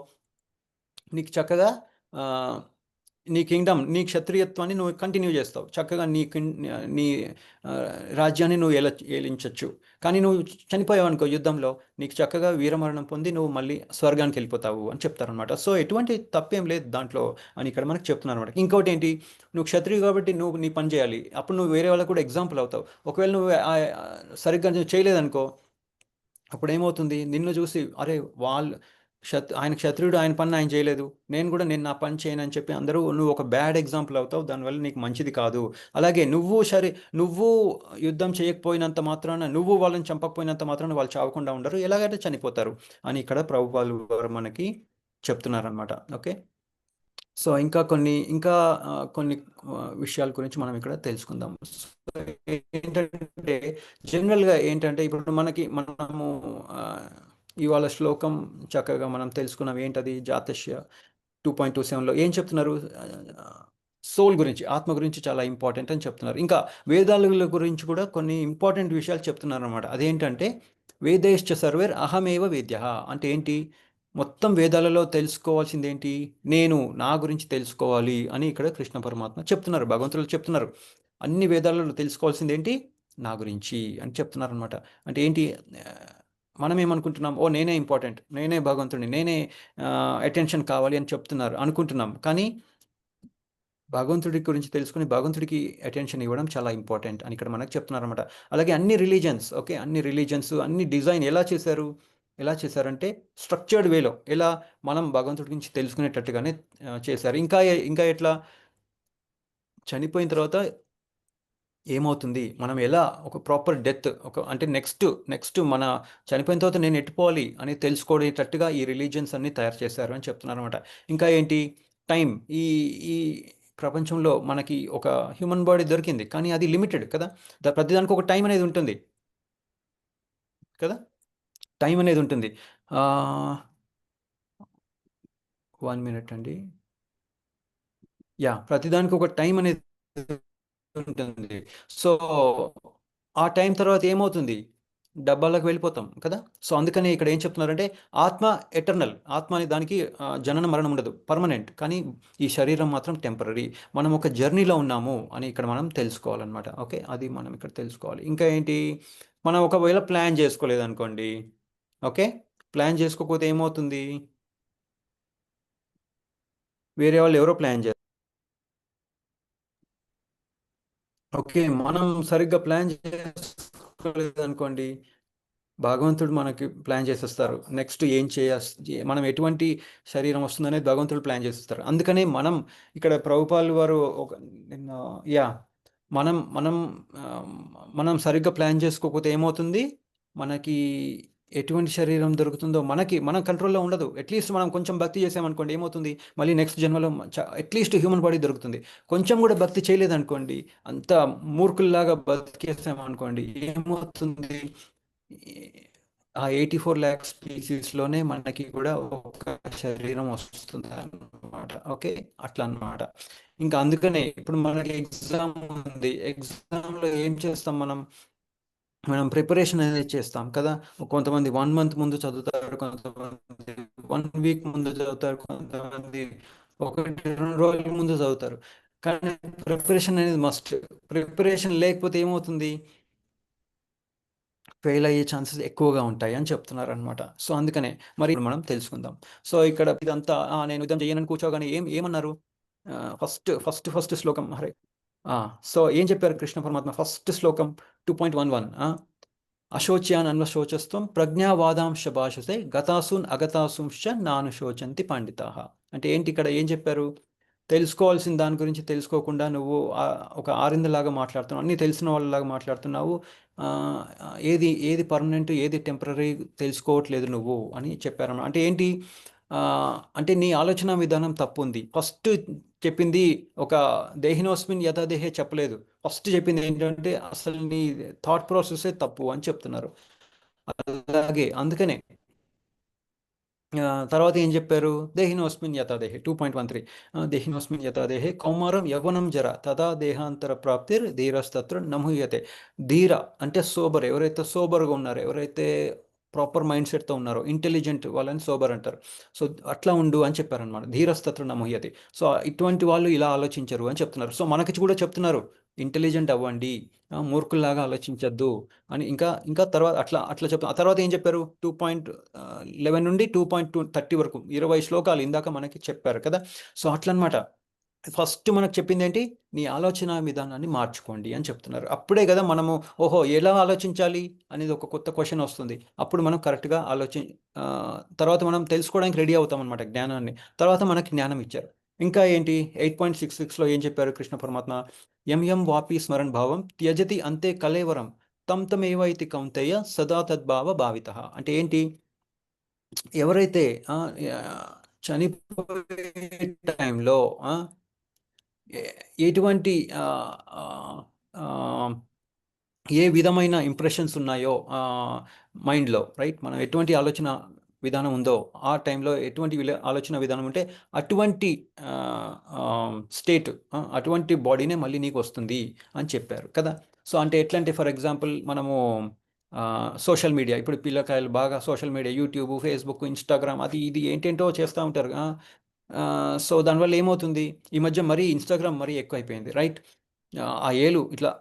నీకు చక్కగా నీ కింగ్డమ్, నీ క్షత్రియత్వాన్ని నువ్వు కంటిన్యూ చేస్తావు, చక్కగా నీ రాజ్యాన్ని నువ్వు ఏలించవచ్చు. కానీ నువ్వు చనిపోయావు అనుకో యుద్ధంలో, నీకు చక్కగా వీరమరణం పొంది నువ్వు మళ్ళీ స్వర్గానికి వెళ్ళిపోతావు అని చెప్తారనమాట. సో ఎటువంటి తప్పేం లేదు దాంట్లో అని ఇక్కడ మనకు చెప్తున్నారు అనమాట. ఇంకోటి ఏంటి? నువ్వు క్షత్రియుడు కాబట్టి నువ్వు నీ పని చేయాలి, అప్పుడు నువ్వు వేరే వాళ్ళకు కూడా ఎగ్జాంపుల్ అవుతావు. ఒకవేళ నువ్వు సరిగ్గా చేయలేదనుకో, అప్పుడు ఏమవుతుంది? నిన్ను చూసి అరే వాళ్ళు ఆయన క్షత్రియుడు, ఆయన పని ఆయన చేయలేదు, నేను నా పని చేయను అని చెప్పి అందరూ నువ్వు ఒక బ్యాడ్ ఎగ్జాంపుల్ అవుతావు, దానివల్ల నీకు మంచిది కాదు. అలాగే నువ్వు యుద్ధం చేయకపోయినంత మాత్రాన, నువ్వు వాళ్ళని చంపకపోయినంత మాత్రాన వాళ్ళు చావకుండా ఉండరు, ఎలాగైతే చనిపోతారు అని ఇక్కడ ప్రభుపాలు వారు మనకి చెప్తున్నారనమాట. ఓకే, సో ఇంకా కొన్ని విషయాల గురించి మనం ఇక్కడ తెలుసుకుందాం. ఏంటంటే జనరల్గా ఏంటంటే ఇప్పుడు మనము ఇవాళ శ్లోకం చక్కగా మనం తెలుసుకున్నాం. ఏంటది? జాతస్య 2.27లో ఏం చెప్తున్నారు? సోల్ గురించి, ఆత్మ గురించి చాలా ఇంపార్టెంట్ అని చెప్తున్నారు. ఇంకా వేదాల గురించి కూడా కొన్ని ఇంపార్టెంట్ విషయాలు చెప్తున్నారు అనమాట. అదేంటంటే వేదేశ్చ సర్వేర్ అహమేవ వేద్య అంటే ఏంటి? మొత్తం వేదాలలో తెలుసుకోవాల్సింది ఏంటి? నా గురించి తెలుసుకోవాలి అని ఇక్కడ కృష్ణ పరమాత్మ చెప్తున్నారు, భగవంతులు చెప్తున్నారు. అన్ని వేదాలలో తెలుసుకోవాల్సింది ఏంటి? నా గురించి అని చెప్తున్నారు అనమాట. అంటే ఏంటి? మనం ఏమనుకుంటున్నాం? నేనే ఇంపార్టెంట్, నేనే భగవంతుడిని, నేనే అటెన్షన్ కావాలి అని అనుకుంటున్నాం. కానీ భగవంతుడి గురించి తెలుసుకుని భగవంతుడికి అటెన్షన్ ఇవ్వడం చాలా ఇంపార్టెంట్ అని ఇక్కడ మనకు చెప్తున్నారన్నమాట. అలాగే అన్ని రిలీజన్స్, అన్ని డిజైన్ ఎలా చేశారంటే స్ట్రక్చర్డ్ వేలో, ఎలా మనం భగవంతుడి గురించి తెలుసుకునేటట్టుగానే చేశారు. ఇంకా ఎట్లా చనిపోయిన తర్వాత ఏమవుతుంది, మనం ఎలా ఒక ప్రాపర్ డెత్, అంటే నెక్స్ట్ మన చనిపోయిన తర్వాత నేను ఎట్టుకోవాలి అని తెలుసుకోలేటట్టుగా ఈ రిలీజియన్స్ అన్ని తయారు చేశారు అని చెప్తున్నారు అనమాట. ఇంకా ఏంటి? టైం. ఈ ప్రపంచంలో మనకి ఒక హ్యూమన్ బాడీ దొరికింది, కానీ అది లిమిటెడ్ కదా. ప్రతిదానికి ఒక టైం అనేది ఉంటుంది కదా, టైం అనేది ఉంటుంది. 1 మినిట్ అండి. ప్రతిదానికి ఒక టైం అనేది ఉంటుంది. సో ఆ టైం తర్వాత ఏమవుతుంది? డబ్బాలకు వెళ్ళిపోతాం కదా. సో అందుకని ఇక్కడ ఏం చెప్తున్నారంటే ఆత్మ ఎటర్నల్, ఆత్మ అనే దానికి జనన మరణం ఉండదు, పర్మనెంట్. కానీ ఈ శరీరం మాత్రం టెంపరీ. మనం ఒక జర్నీలో ఉన్నాము అని ఇక్కడ మనం తెలుసుకోవాలన్నమాట. ఓకే, అది మనం ఇక్కడ తెలుసుకోవాలి. ఇంకా ఏంటి? మనం ఒకవేళ ప్లాన్ చేసుకోలేదు అనుకోండి, ఓకే, ప్లాన్ చేసుకోకపోతే ఏమవుతుంది? వేరే వాళ్ళు ఎవరో ప్లాన్ చేస్తారు. ఓకే, మనం సరిగ్గా ప్లాన్ చేసుకోలేదు అనుకోండి, భగవంతుడు మనకి ప్లాన్ చేసేస్తారు. నెక్స్ట్ ఏం మనం ఎటువంటి శరీరం వస్తుందనేది భగవంతుడు ప్లాన్ చేసేస్తారు. అందుకనే మనం ఇక్కడ ప్రభుపాల్ వారు మనం సరిగ్గా ప్లాన్ చేసుకోకపోతే ఏమవుతుంది? మనకి ఎటువంటి శరీరం దొరుకుతుందో మన కంట్రోల్లో ఉండదు. అట్లీస్ట్ మనం కొంచెం భక్తి చేసామనుకోండి, ఏమవుతుంది? మళ్ళీ నెక్స్ట్ జన్మలో అట్లీస్ట్ హ్యూమన్ బాడీ దొరుకుతుంది. కొంచెం కూడా భక్తి చేయలేదనుకోండి, అంత మూర్ఖుల్లాగా బతికేసామనుకోండి, ఏమవుతుంది? ఆ 84 lakh స్పీసీస్లోనే మనకి కూడా ఒక శరీరం వస్తుంది అన్నమాట. ఓకే, అట్లా అన్నమాట. ఇంకా అందుకనే ఇప్పుడు మనకి ఎగ్జామ్ ఉంది, ఎగ్జామ్లో ఏం చేస్తాం? మనం ప్రిపరేషన్ అనేది చేస్తాం కదా. కొంతమంది 1 month ముందు చదువుతారు, కొంతమంది 1 week ముందు చదువుతారు, కొంతమంది 1-2 రోజుల ముందు చదువుతారు. కానీ ప్రిపరేషన్ అనేది మస్ట్. ప్రిపరేషన్ లేకపోతే ఏమవుతుంది? ఫెయిల్ అయ్యే ఛాన్సెస్ ఎక్కువగా ఉంటాయి అని చెప్తున్నారు అనమాట. సో అందుకనే మరి మనం తెలుసుకుందాం. సో ఇక్కడ ఇదంతా నేను యుద్ధం చేయనని కూర్చోగానే ఏమన్నారు? ఫస్ట్ శ్లోకం. హరే సో ఏం చెప్పారు కృష్ణ పరమాత్మ? ఫస్ట్ శ్లోకం 2.11 అశోచ్యాన్ అన్వశోచస్త్వం ప్రజ్ఞావాదాంశ భాషసే గతాసూన్ అగతాసూంశ్చ నానుశోచంతి పండితాః. అంటే ఏంటి? ఇక్కడ ఏం చెప్పారు? తెలుసుకోవాల్సిన దాని గురించి తెలుసుకోకుండా నువ్వు ఒక ఆరిందలాగా మాట్లాడుతున్నావు, అన్నీ తెలిసిన వాళ్ళలాగా మాట్లాడుతున్నావు, ఏది పర్మనెంట్ ఏది టెంపరీ తెలుసుకోవట్లేదు నువ్వు అని చెప్పారన్నమాట. అంటే ఏంటి? అంటే నీ ఆలోచన విధానం తప్పు ఉంది. ఫస్ట్ చెప్పింది ఒక దేహినోస్మిన్ యథా దేహే చెప్పలేదు. ఫస్ట్ చెప్పింది ఏంటంటే అసలు నీ థాట్ ప్రాసెసే తప్పు అని చెప్తున్నారు. అలాగే అందుకనే తర్వాత ఏం చెప్పారు? దేహినోస్మిన్ యథాదేహే 2.13 దేహినోస్మిన్ యథాదేహే కౌమారం యవ్వనం జర తదా దేహాంతర ప్రాప్తిర్ ధీరస్తత్ర నముహ్యతే. ధీర అంటే సోబర్, ఎవరైతే సోబర్గా ఉన్నారో, ఎవరైతే ప్రాపర్ మైండ్ సెట్తో ఉన్నారో, ఇంటెలిజెంట్ వాళ్ళని సోబర్ అంటారు. సో అట్లా ఉండు అని చెప్పారనమాట. ధీరస్తత్ర నముహ్యతే. సో ఇటువంటి వాళ్ళు ఇలా ఆలోచించరు అని చెప్తున్నారు. సో మనకి కూడా చెప్తున్నారు, ఇంటెలిజెంట్ అవ్వండి, మూర్ఖుల్లాగా ఆలోచించద్దు అని. ఇంకా తర్వాత అట్లా చెప్తాం. ఆ తర్వాత ఏం చెప్పారు? 2.11 నుండి 2.30 వరకు 20 శ్లోకాలు ఇందాక మనకి చెప్పారు కదా. సో అట్లా అనమాట. ఫస్ట్ మనకు చెప్పింది ఏంటి, నీ ఆలోచన విధానాన్ని మార్చుకోండి అని చెప్తున్నారు. అప్పుడే కదా మనము ఓహో ఎలా ఆలోచించాలి అనేది ఒక కొత్త క్వశ్చన్ వస్తుంది. అప్పుడు మనం కరెక్ట్గా తర్వాత మనం తెలుసుకోవడానికి రెడీ అవుతాం అనమాట జ్ఞానాన్ని. తర్వాత మనకి జ్ఞానం ఇచ్చారు. ఇంకా ఏంటి 8.66లో ఏం చెప్పారు కృష్ణ పరమాత్మ, ఎం వాపి స్మరణ్ భావం త్యజతి అంతే కలేవరం తం తమేవైతి కౌంతేయ సదా తద్భావ భావిత. అంటే ఏంటి, ఎవరైతే చనిపోయే టైంలో ఎటువంటి ఏ విధమైన ఇంప్రెషన్స్ ఉన్నాయో మైండ్లో, రైట్, మనం ఎటువంటి ఆలోచన విధానం ఉందో ఆ టైంలో ఎటువంటి ఆలోచన విధానం ఉంటే అటువంటి స్టేట్, అటువంటి బాడీనే మళ్ళీ నీకు వస్తుంది అని చెప్పారు కదా. సో అంటే ఎట్లా అంటే, ఫర్ ఎగ్జాంపుల్ మనము సోషల్ మీడియా, ఇప్పుడు పిల్లకాయలు బాగా social media, YouTube, Facebook, Instagram, అది ఇది ఏంటేంటో చేస్తూ ఉంటారు. సో దానివల్ల ఏమవుతుంది, ఈ మధ్య మరీ ఇన్స్టాగ్రామ్ మరీ ఎక్కువ అయిపోయింది, రైట్. ఆ ఏలు ఇట్లా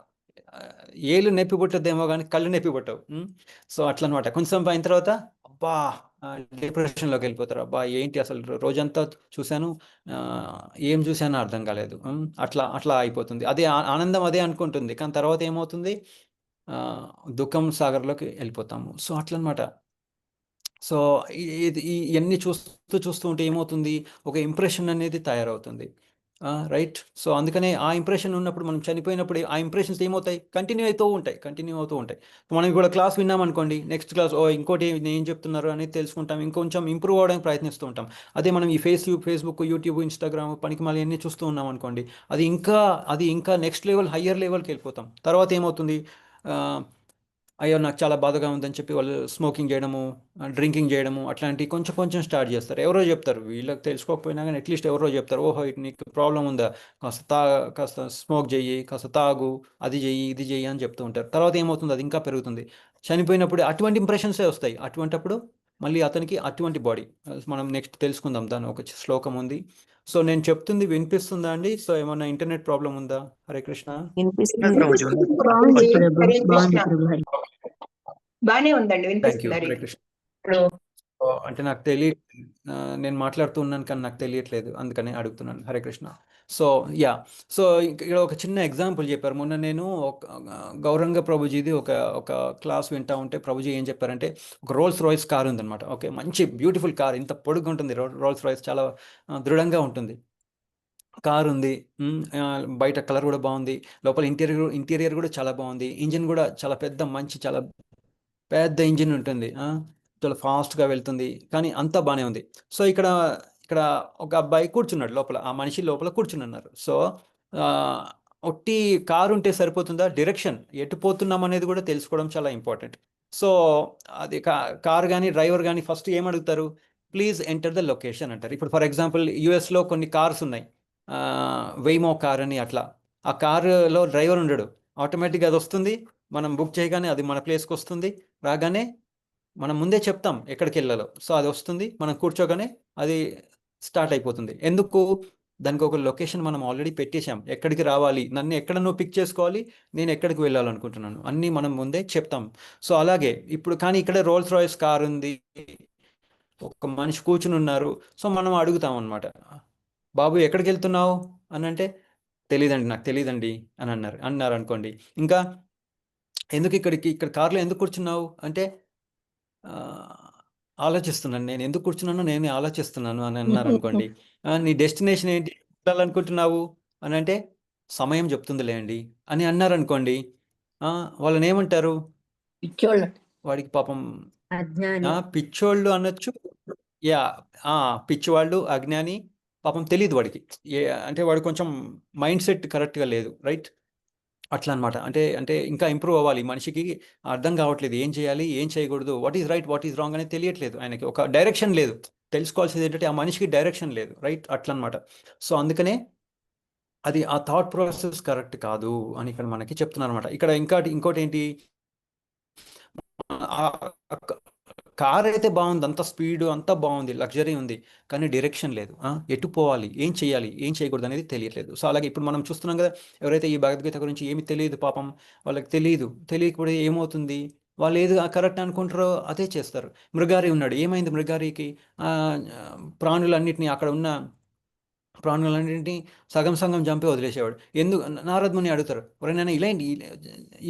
ఏలు నొప్పి పుట్టద్దేమో కానీ కళ్ళు నొప్పి పుట్టవు. సో అట్లా అనమాట. కొంచెం అయిన తర్వాత అబ్బా డిప్రెషన్లోకి వెళ్ళిపోతారు. అబ్బా ఏంటి అసలు రోజంతా చూశాను, ఏం చూశానో అర్థం కాలేదు, అట్లా అట్లా అయిపోతుంది. అదే ఆనందం అదే అనుకుంటుంది, కానీ తర్వాత ఏమవుతుంది, దుఃఖం సాగర్లోకి వెళ్ళిపోతాము. సో అట్లా అనమాట. సో ఇవన్నీ చూస్తూ ఉంటే ఏమవుతుంది, ఒక ఇంప్రెషన్ అనేది తయారవుతుంది, రైట్. సో అందుకనే ఆ ఇంప్రెషన్ ఉన్నప్పుడు, మనం చనిపోయినప్పుడు ఆ ఇంప్రెషన్స్ ఏమవుతాయి, కంటిన్యూ అవుతూ ఉంటాయి. మనం కూడా క్లాస్ విన్నామనుకోండి, నెక్స్ట్ క్లాస్ ఇంకోటి ఏం చెప్తున్నారు అనేది తెలుసుకుంటాం, ఇంకొంచెం ఇంప్రూవ్ అవ్వడానికి ప్రయత్నిస్తూ ఉంటాం. అదే మనం ఈ ఫేస్బుక్, యూట్యూబ్, ఇన్స్టాగ్రామ్, పనికిమాలి అన్నీ చూస్తూ ఉన్నాం అనుకోండి, అది ఇంకా నెక్స్ట్ లెవెల్, హయ్యర్ లెవెల్కి వెళ్ళిపోతాం. తర్వాత ఏమవుతుంది, అయ్యో నాకు చాలా బాధగా ఉందని చెప్పి వాళ్ళు స్మోకింగ్ చేయడము, డ్రింకింగ్ చేయడము, అట్లాంటివి కొంచెం స్టార్ట్ చేస్తారు. ఎవరో చెప్తారు, వీళ్ళకి తెలుసుకోకపోయినా కానీ అట్లీస్ట్ ఎవరో చెప్తారు, ఓహో నీకు ప్రాబ్లం ఉందా, కాస్త స్మోక్ చెయ్యి, కాస్త తాగు, అది చెయ్యి, ఇది చెయ్యి అని చెప్తూ ఉంటారు. తర్వాత ఏమవుతుంది, అది ఇంకా పెరుగుతుంది. చనిపోయినప్పుడు అటువంటి ఇంప్రెషన్సే వస్తాయి. అటువంటప్పుడు మళ్ళీ అతనికి అటువంటి బాడీ. మనం నెక్స్ట్ తెలుసుకుందాం, దాని ఒక శ్లోకం ఉంది. సో నేను చెప్తుంది వినిపిస్తుందా అండి? సో ఏమన్నా ఇంటర్నెట్ ప్రాబ్లం ఉందా? హరే కృష్ణ. బానే ఉందండి, థ్యాంక్ యూ. వినిపిస్తుంది. హరే కృష్ణ. అంటే నాకు నేను మాట్లాడుతూ ఉన్నాను కానీ నాకు తెలియట్లేదు, అందుకని అడుగుతున్నాను. హరే కృష్ణ. సో ఇక్కడ ఒక చిన్న ఎగ్జాంపుల్ చెప్పారు. మొన్న నేను గౌరంగ ప్రభుజీది ఒక క్లాస్ వింటా ఉంటే ప్రభుజీ ఏం చెప్పారంటే, ఒక రోల్స్ రాయ్స్ కార్ ఉందన్నమాట. ఓకే, మంచి బ్యూటిఫుల్ కార్, ఇంత పొడుగు ఉంటుంది. రోల్స్ రాయ్స్ చాలా దృఢంగా ఉంటుంది కార్ ఉంది. బయట కలర్ కూడా బాగుంది, లోపల ఇంటీరియర్ కూడా చాలా బాగుంది, ఇంజిన్ కూడా చాలా చాలా పెద్ద ఇంజిన్ ఉంటుంది, చాలా ఫాస్ట్గా వెళ్తుంది, కానీ అంతా బాగానే ఉంది. సో ఇక్కడ ఒక అబ్బాయి కూర్చున్నాడు లోపల, ఆ మనిషి లోపల కూర్చున్నారు. సో ఒట్టి కారు ఉంటే సరిపోతుందా? డైరెక్షన్ ఎటు పోతున్నాం అనేది కూడా తెలుసుకోవడం చాలా ఇంపార్టెంట్. సో అది కార్ కానీ డ్రైవర్ కానీ ఫస్ట్ ఏమడుగుతారు, ప్లీజ్ ఎంటర్ ద లొకేషన్ అంటారు. ఇప్పుడు ఫర్ ఎగ్జాంపుల్ యుఎస్లో కొన్ని కార్స్ ఉన్నాయి, వెయ్మో కార్ అని, అట్లా. ఆ కారులో డ్రైవర్ ఉండడు, ఆటోమేటిక్గా అది వస్తుంది, మనం బుక్ చేయగానే అది మన ప్లేస్కి వస్తుంది, రాగానే మనం ముందే చెప్తాం ఎక్కడికి వెళ్ళాలో, సో అది వస్తుంది, మనం కూర్చోగానే అది స్టార్ట్ అయిపోతుంది. ఎందుకు, దానికి ఒక లొకేషన్ మనం ఆల్రెడీ పెట్టేశాం, ఎక్కడికి రావాలి, నన్ను ఎక్కడ నువ్వు పిక్ చేసుకోవాలి, నేను ఎక్కడికి వెళ్ళాలనుకుంటున్నాను, అన్నీ మనం ముందే చెప్తాం. సో అలాగే ఇప్పుడు కానీ ఇక్కడ రోల్స్ రాయ్స్ కార్ ఉంది, ఒక మనిషి కూర్చుని ఉన్నారు. సో మనం అడుగుతాం అనమాట, బాబు ఎక్కడికి వెళ్తున్నావు అని అంటే, నాకు తెలియదండి అని అన్నారు అనుకోండి. ఇంకా ఎందుకు ఇక్కడ కార్లో ఎందుకు కూర్చున్నావు అంటే, ఆలోచిస్తున్నాను, నేను ఎందుకు కూర్చున్నానో నేను ఆలోచిస్తున్నాను అని అన్నారు అనుకోండి. నీ డెస్టినేషన్ ఏంటి, వెళ్ళాలనుకుంటున్నావు అని అంటే, సమయం చెప్తుందిలే అండి అని అన్నారు అనుకోండి. వాళ్ళని ఏమంటారు, వాడికి పాపం పిచ్చోళ్ళు అనొచ్చు, పిచ్చివాళ్ళు, అజ్ఞాని, పాపం తెలియదు వాడికి, అంటే వాడు కొంచెం మైండ్ సెట్ కరెక్ట్గా లేదు, రైట్. అట్లా అనమాట. అంటే ఇంకా ఇంప్రూవ్ అవ్వాలి, మనిషికి అర్థం కావట్లేదు, ఏం చేయాలి, ఏం చేయకూడదు, what is right, what is wrong అనేది తెలియట్లేదు, ఆయనకి ఒక డైరెక్షన్ లేదు. తెలుసుకోవాల్సింది ఏంటంటే, ఆ మనిషికి డైరెక్షన్ లేదు, రైట్, అట్లా అనమాట. సో అందుకనే అది ఆ థాట్ ప్రాసెస్ కరెక్ట్ కాదు అని ఇక్కడ మనకి చెప్తున్నారు అనమాట. ఇక్కడ ఇంకోటి ఏంటి, కార్ అయితే బాగుంది, అంత స్పీడ్ అంతా బాగుంది, లగ్జరీ ఉంది, కానీ డైరెక్షన్ లేదు, ఎటు పోవాలి, ఏం చేయాలి, ఏం చేయకూడదు అనేది తెలియట్లేదు. సో అలాగే ఇప్పుడు మనం చూస్తున్నాం కదా, ఎవరైతే ఈ భగవద్గీత గురించి ఏమి తెలియదు, పాపం వాళ్ళకి తెలియకపోతే ఏమవుతుంది, వాళ్ళు ఏది కరెక్ట్ అనుకుంటారో అదే చేస్తారు. మృగారి ఉన్నాడు, ఏమైంది మృగారికి, ప్రాణులన్నింటినీ, అక్కడ ఉన్న ప్రాణులన్నింటినీ సగం సగం చంపి వదిలేసేవాడు. ఎందుకు నారద ముని అడుగుతారు, ఒరే నేను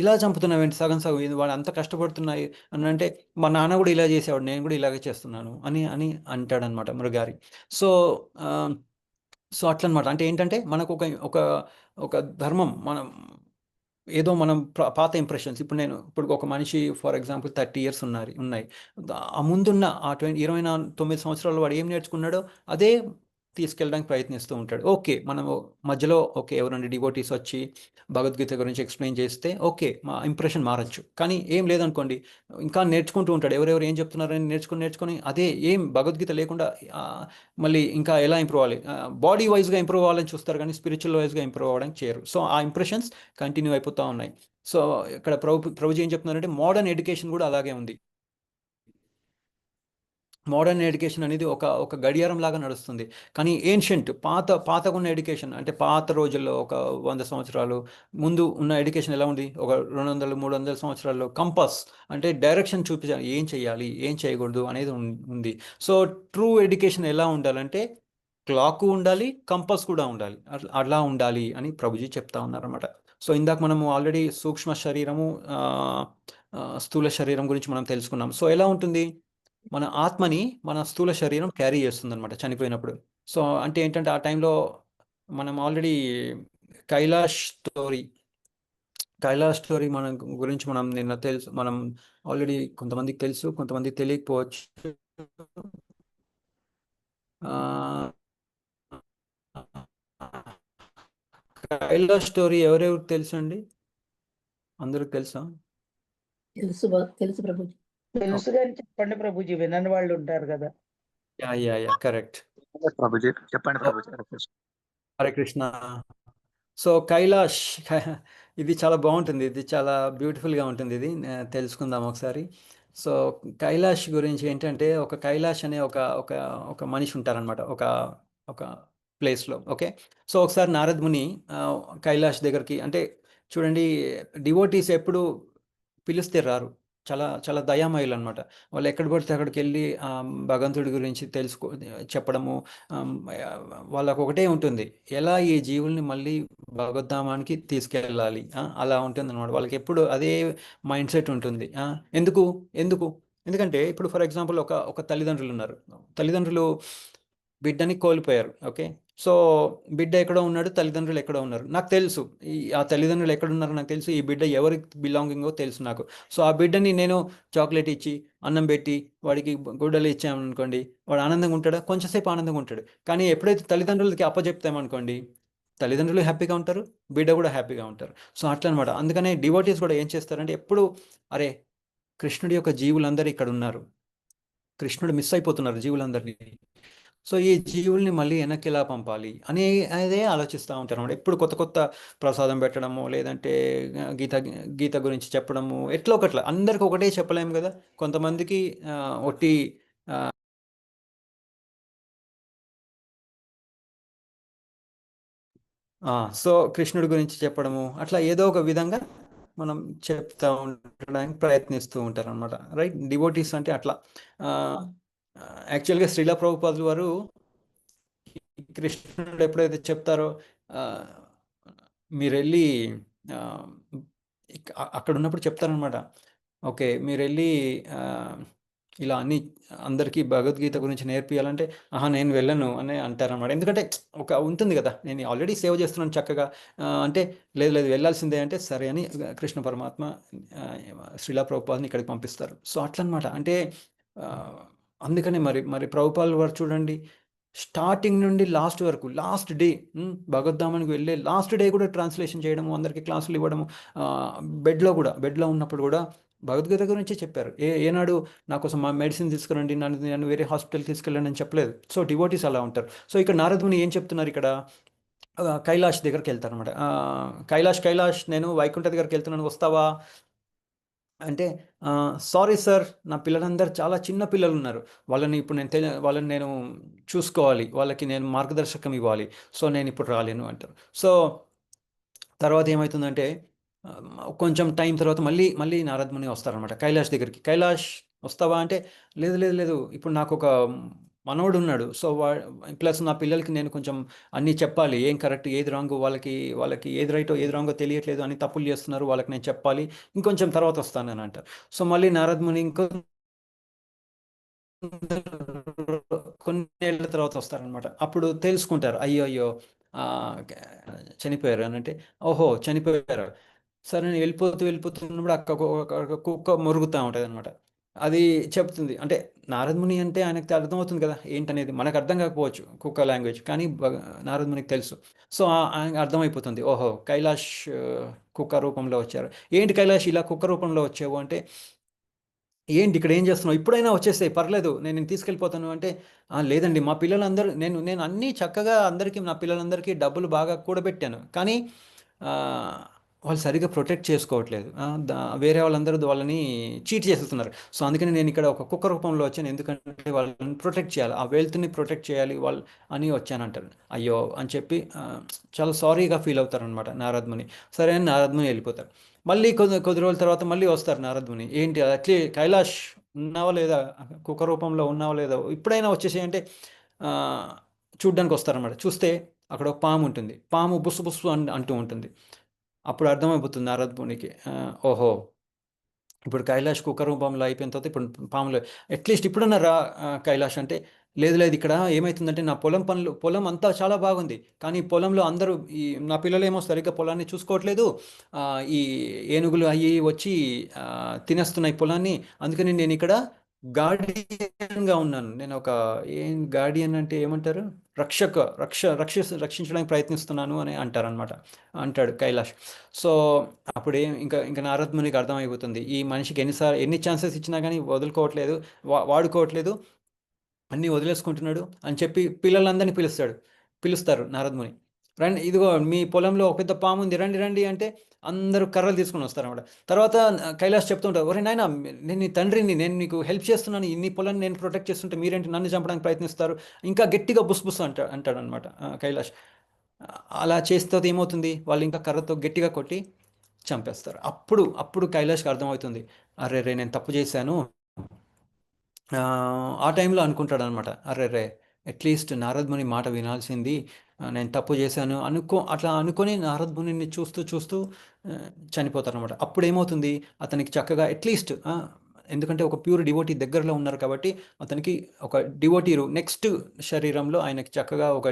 ఇలా చంపుతున్నావేంటి సగం సగం, ఇది వాడు అంత కష్టపడుతున్నాయి అని అంటే, మా నాన్న కూడా ఇలా చేసేవాడు, నేను కూడా ఇలాగే చేస్తున్నాను అని అని అంటాడనమాట మృగారి. So so అట్లనమాట. అంటే ఏంటంటే మనకు ఒక ఒక ఒక ధర్మం, ఏదో మనం పాత ఇంప్రెషన్స్, ఇప్పుడు ఒక మనిషి ఫర్ ఎగ్జాంపుల్ 30 ఇయర్స్ ఉన్నాయి. ఆ ముందున్న ఆ 29 సంవత్సరాలు వాడు ఏం నేర్చుకున్నాడో అదే తీసుకెళ్ళడానికి ప్రయత్నిస్తూ ఉంటాడు. ఓకే, మనము మధ్యలో ఎవరైనా డివోటీస్ వచ్చి భగవద్గీత గురించి ఎక్స్ప్లెయిన్ చేస్తే ఓకే, మా ఇంప్రెషన్ మారచ్చు. కానీ ఏం లేదనుకోండి, ఇంకా నేర్చుకుంటూ ఉంటాడు. ఎవరెవరు ఏం చెప్తున్నారని నేర్చుకొని అదే ఏం భగవద్గీత లేకుండా మళ్ళీ ఇంకా ఎలా ఇంప్రూవ్ అవ్వాలి, బాడీ వైజ్గా ఇంప్రూవ్ అవ్వాలని చూస్తారు కానీ స్పిరిచువల్ వైజ్గా ఇంప్రూవ్ అవ్వడానికి చేయరు. సో ఆ ఇంప్రెషన్స్ కంటిన్యూ అయిపోతూ ఉన్నాయి. సో ఇక్కడ ప్రభుజీ ఏం చెప్తున్నారంటే మోడర్న్ ఎడ్యుకేషన్ కూడా అలాగే ఉంది. మోడర్న్ ఎడ్యుకేషన్ అనేది ఒక గడియారం లాగా నడుస్తుంది. కానీ ఏన్షియంట్ పాతకున్న ఎడ్యుకేషన్, అంటే పాత రోజుల్లో ఒక 100 సంవత్సరాలు ముందు ఉన్న ఎడ్యుకేషన్ ఎలా ఉంది, ఒక 200-300 సంవత్సరాల్లో కంపాస్ అంటే డైరెక్షన్ చూపించాలి, ఏం చేయాలి ఏం చేయకూడదు అనేది ఉంది. సో ట్రూ ఎడ్యుకేషన్ ఎలా ఉండాలంటే క్లాక్ ఉండాలి, కంపాస్ కూడా ఉండాలి, అలా ఉండాలి అని ప్రభుజీ చెప్తా ఉన్నారన్నమాట. సో ఇందాక మనము ఆల్రెడీ సూక్ష్మ శరీరము, స్థూల శరీరం గురించి మనం తెలుసుకున్నాం. సో ఎలా ఉంటుంది, మన ఆత్మని మన స్థూల శరీరం క్యారీ చేస్తుంది అనమాట చనిపోయినప్పుడు. సో అంటే ఏంటంటే ఆ టైంలో మనం ఆల్రెడీ కైలాష్ స్టోరీ మన గురించి నిన్న తెలుసు, మనం ఆల్రెడీ కొంతమందికి తెలుసు, కొంతమందికి తెలియకపోవచ్చు. కైలాష్ స్టోరీ ఎవరెవరికి తెలుసు అండి? అందరికి తెలుసా? తెలుసు ప్రభుజీ. తెలుసు కానీ చెప్పండి ప్రభుజీ, వినని వాళ్ళు ఉంటారు కదా. యా కరెక్ట్ ప్రభుజీ చెప్పండి ప్రభుజీ. హరే కృష్ణ. సో కైలాష్ ఇది చాలా బాగుంటుంది, ఇది చాలా బ్యూటిఫుల్గా ఉంటుంది, ఇది తెలుసుకుందాం ఒకసారి. సో కైలాష్ గురించి ఏంటంటే, ఒక కైలాష్ అనే ఒక మనిషి ఉంటారనమాట ఒక ప్లేస్లో. ఓకే, సో ఒకసారి నారద ముని కైలాష్ దగ్గరికి, అంటే చూడండి డివోటీస్ ఎప్పుడు పిలిస్తే రారు, చాలా చాలా దయామయులు అనమాట. వాళ్ళు ఎక్కడ పడితే అక్కడికి వెళ్ళి భగవంతుడి గురించి చెప్పడము, వాళ్ళకు ఒకటే ఉంటుంది, ఎలా ఈ జీవుల్ని మళ్ళీ భగవద్ధామానికి తీసుకెళ్ళాలి, అలా ఉంటుంది అనమాట. వాళ్ళకి ఎప్పుడు అదే మైండ్ సెట్ ఉంటుంది. ఎందుకంటే ఇప్పుడు ఫర్ ఎగ్జాంపుల్ ఒక తల్లిదండ్రులు ఉన్నారు, తల్లిదండ్రులు బిడ్డని కోల్పోయారు. ఓకే, సో బిడ్డ ఎక్కడో ఉన్నాడు, తల్లిదండ్రులు ఎక్కడో ఉన్నారు. నాకు తెలుసు ఆ తల్లిదండ్రులు ఎక్కడ ఉన్నారో నాకు తెలుసు, ఈ బిడ్డ ఎవరికి బిలాంగింగో తెలుసు నాకు. సో ఆ బిడ్డని నేను చాక్లెట్ ఇచ్చి అన్నం పెట్టి వాడికి గుడ్డలు ఇచ్చామనుకోండి, వాడు ఆనందంగా ఉంటాడా? కొంచెంసేపు ఆనందంగా ఉంటాడు. కానీ ఎప్పుడైతే తల్లిదండ్రులకి అప్పచెప్తామనుకోండి, తల్లిదండ్రులు హ్యాపీగా ఉంటారు, బిడ్డ కూడా హ్యాపీగా ఉంటారు. సో అట్లా అనమాట. అందుకనే డివోటీస్ కూడా ఏం చేస్తారంటే ఎప్పుడు, అరే కృష్ణుడి యొక్క జీవులందరూ ఇక్కడ ఉన్నారు, కృష్ణుడు మిస్ అయిపోతున్నారు జీవులందరినీ, సో ఈ జీవుల్ని మళ్ళీ వెనక్కి ఎలా పంపాలి అదే ఆలోచిస్తూ ఉంటారు అన్నమాట. ఎప్పుడు కొత్త కొత్త ప్రసాదం పెట్టడము, లేదంటే గీత గురించి చెప్పడము, ఎట్లా ఒకట్లా. అందరికి ఒకటే చెప్పలేము కదా, కొంతమందికి ఒట్టి సో కృష్ణుడి గురించి చెప్పడము, అట్లా ఏదో ఒక విధంగా మనం చెప్తా ఉండడానికి ప్రయత్నిస్తూ ఉంటారు అనమాట. రైట్, డివోటీస్ అంటే అట్లా. యాక్చువల్గా శ్రీలా ప్రభుపాదులు వారు కృష్ణుడు ఎప్పుడైతే చెప్తారో, మీరు వెళ్ళి అక్కడ ఉన్నప్పుడు చెప్తారనమాట, ఓకే మీరు వెళ్ళి ఇలా అందరికీ భగవద్గీత గురించి నేర్పియాలంటే, నేను వెళ్ళను అని అంటారనమాట. ఎందుకంటే ఉంటుంది కదా, నేను ఆల్రెడీ సేవ్ చేస్తున్నాను చక్కగా, అంటే లేదు వెళ్ళాల్సిందే అంటే సరే అని కృష్ణ పరమాత్మ శ్రీలా ప్రభుపాదుని ఇక్కడికి పంపిస్తారు. సో అట్లా అనమాట. అంటే అందుకనే మరి ప్రభుపాదుల వారు చూడండి, స్టార్టింగ్ నుండి లాస్ట్ వరకు, లాస్ట్ డే భగవద్ధామానికి వెళ్ళే లాస్ట్ డే కూడా ట్రాన్స్లేషన్ చేయడము, అందరికీ క్లాసులు ఇవ్వడము, బెడ్లో ఉన్నప్పుడు కూడా భగవద్గీత గురించి చెప్పారు. ఏనాడు నా కోసం మా మెడిసిన్ తీసుకురండి, నన్ను వేరే హాస్పిటల్ తీసుకెళ్ళండి అని చెప్పలేదు. సో డివోటీస్ అలా ఉంటారు. సో ఇక్కడ నారద ముని ఏం చెప్తున్నారు, ఇక్కడ కైలాష్ దగ్గరికి వెళ్తారు అనమాట. కైలాష్ నేను వైకుంఠ దగ్గరికి వెళ్తున్నాను, వస్తావా అంటే, సారీ సార్, నా పిల్లలందరూ చాలా చిన్న పిల్లలు ఉన్నారు, వాళ్ళని ఇప్పుడు వాళ్ళని నేను చూసుకోవాలి, వాళ్ళకి నేను మార్గదర్శకం ఇవ్వాలి, సో నేను ఇప్పుడు రాలేను అంటారు. సో తర్వాత ఏమవుతుందంటే, కొంచెం టైం తర్వాత మళ్ళీ నారద ముని వస్తారనమాట కైలాష్ దగ్గరికి. కైలాష్ వస్తావా అంటే, లేదు ఇప్పుడు నాకు ఒక మనోడు ఉన్నాడు. సో ప్లస్ నా పిల్లలకి నేను కొంచెం అన్నీ చెప్పాలి, ఏం కరెక్ట్ ఏది రాంగ్, వాళ్ళకి ఏది రైటో ఏది రాంగో తెలియట్లేదు, అని తప్పులు చేస్తున్నారు, వాళ్ళకి నేను చెప్పాలి, ఇంకొంచెం తర్వాత వస్తానని అంటారు. సో మళ్ళీ నారద ముని కొన్ని ఏళ్ళ తర్వాత వస్తారనమాట. అప్పుడు తెలుసుకుంటారు, అయ్యో అయ్యో చనిపోయారు అని. అంటే ఓహో చనిపోయారు, సరే నేను వెళ్ళిపోతున్నప్పుడు అక్క కుక్క మురుగుతూ ఉంటుంది అనమాట. అది చెప్తుంది, అంటే నారదముని అంటే ఆయనకి అర్థమవుతుంది కదా ఏంటనేది. మనకు అర్థం కాకపోవచ్చు కుక్క లాంగ్వేజ్, కానీ నారదమునికి తెలుసు. సో ఆయనకు అర్థమైపోతుంది, ఓహో కైలాష్ కుక్క రూపంలో వచ్చారు. ఏంటి కైలాష్ ఇలా కుక్క రూపంలో వచ్చావు అంటే, ఏంటి ఇక్కడ ఏం చేస్తున్నావు, ఇప్పుడైనా వచ్చేస్తాయి పర్లేదు, నేను తీసుకెళ్ళిపోతాను అంటే, లేదండి మా పిల్లలందరూ నేను అన్నీ చక్కగా అందరికీ, నా పిల్లలందరికీ డబ్బులు బాగా కూడబెట్టాను, కానీ వాళ్ళు సరిగ్గా ప్రొటెక్ట్ చేసుకోవట్లేదు, వేరే వాళ్ళందరూ వాళ్ళని చీట్ చేస్తున్నారు. సో అందుకని నేను ఇక్కడ ఒక కుక్క రూపంలో వచ్చాను, ఎందుకంటే వాళ్ళని ప్రొటెక్ట్ చేయాలి, ఆ వెల్త్ని ప్రొటెక్ట్ చేయాలి వాళ్ళు అని వచ్చానంటారు. అయ్యో అని చెప్పి చాలా సారీగా ఫీల్ అవుతారనమాట నారదముని. సరే అని నారదముని వెళ్ళిపోతారు. మళ్ళీ కొద్ది రోజుల తర్వాత మళ్ళీ వస్తారు నారదముని. ఏంటి అట్లే కైలాష్ ఉన్నావా లేదా, కుక్క రూపంలో ఉన్నావా లేదా, ఇప్పుడైనా వచ్చేసి అంటే చూడ్డానికి వస్తారనమాట. చూస్తే అక్కడ ఒక పాము ఉంటుంది, పాము బుస్సు బుస్సు అంటూ ఉంటుంది. అప్పుడు అర్థమైపోతుంది నారదమునికి, ఓహో ఇప్పుడు కైలాష్ కుక్క రూపంలో అయిపోయిన తర్వాత ఇప్పుడు పాములు అట్లీస్ట్ ఇప్పుడున్న రా కైలాష్ అంటే, లేదు ఇక్కడ ఏమవుతుందంటే నా పొలం అంతా చాలా బాగుంది, కానీ పొలంలో అందరూ నా పిల్లలేమో సరిగ్గా పొలాన్ని చూసుకోవట్లేదు, ఈ ఏనుగులు అయ్యి వచ్చి తినేస్తున్నాయి పొలాన్ని, అందుకని నేను ఇక్కడ గార్డియన్గా ఉన్నాను. నేను ఒక గార్డియన్ అంటే ఏమంటారు, రక్షించడానికి ప్రయత్నిస్తున్నాను అని అంటాడు కైలాష్. సో అప్పుడు ఇంకా నారదమునికి అర్థమైపోతుంది, ఈ మనిషికి ఎన్ని ఛాన్సెస్ ఇచ్చినా కానీ వదులుకోవట్లేదు, వాడుకోవట్లేదు, అన్నీ వదిలేసుకుంటున్నాడు అని చెప్పి పిల్లలందరినీ పిలుస్తారు నారదముని. రండి, ఇదిగో మీ పొలంలో ఒక పెద్ద పాము ఉంది, రండి అంటే అందరూ కర్రలు తీసుకొని వస్తారన్నమాట. తర్వాత కైలాష్ చెప్తుంటారు, ఒరే నాయన నేను నీ తండ్రిని, నేను నీకు హెల్ప్ చేస్తున్నాను, ఇన్ని పొలాన్ని నేను ప్రొటెక్ట్ చేస్తుంటే మీరేంటి నన్ను చంపడానికి ప్రయత్నిస్తారు, ఇంకా గట్టిగా బుస్ అంటాడనమాట కైలాష్. అలా చేస్తే ఏమవుతుంది, వాళ్ళు ఇంకా కర్రతో గట్టిగా కొట్టి చంపేస్తారు. అప్పుడు కైలాష్కి అర్థమవుతుంది, అరే నేను తప్పు చేశాను. ఆ టైంలో అనుకుంటాడు అనమాట, అరే అట్లీస్ట్ నారదముని మాట వినాల్సింది, నేను తప్పు చేశాను అట్లా అనుకొని నారదమునిని చూస్తూ చనిపోతారనమాట. అప్పుడు ఏమవుతుంది, అతనికి చక్కగా అట్లీస్ట్ ఎందుకంటే ఒక ప్యూర్ డివోటీ దగ్గరలో ఉన్నారు కాబట్టి అతనికి ఒక డివోటీ నెక్స్ట్ శరీరంలో ఆయనకి చక్కగా ఒక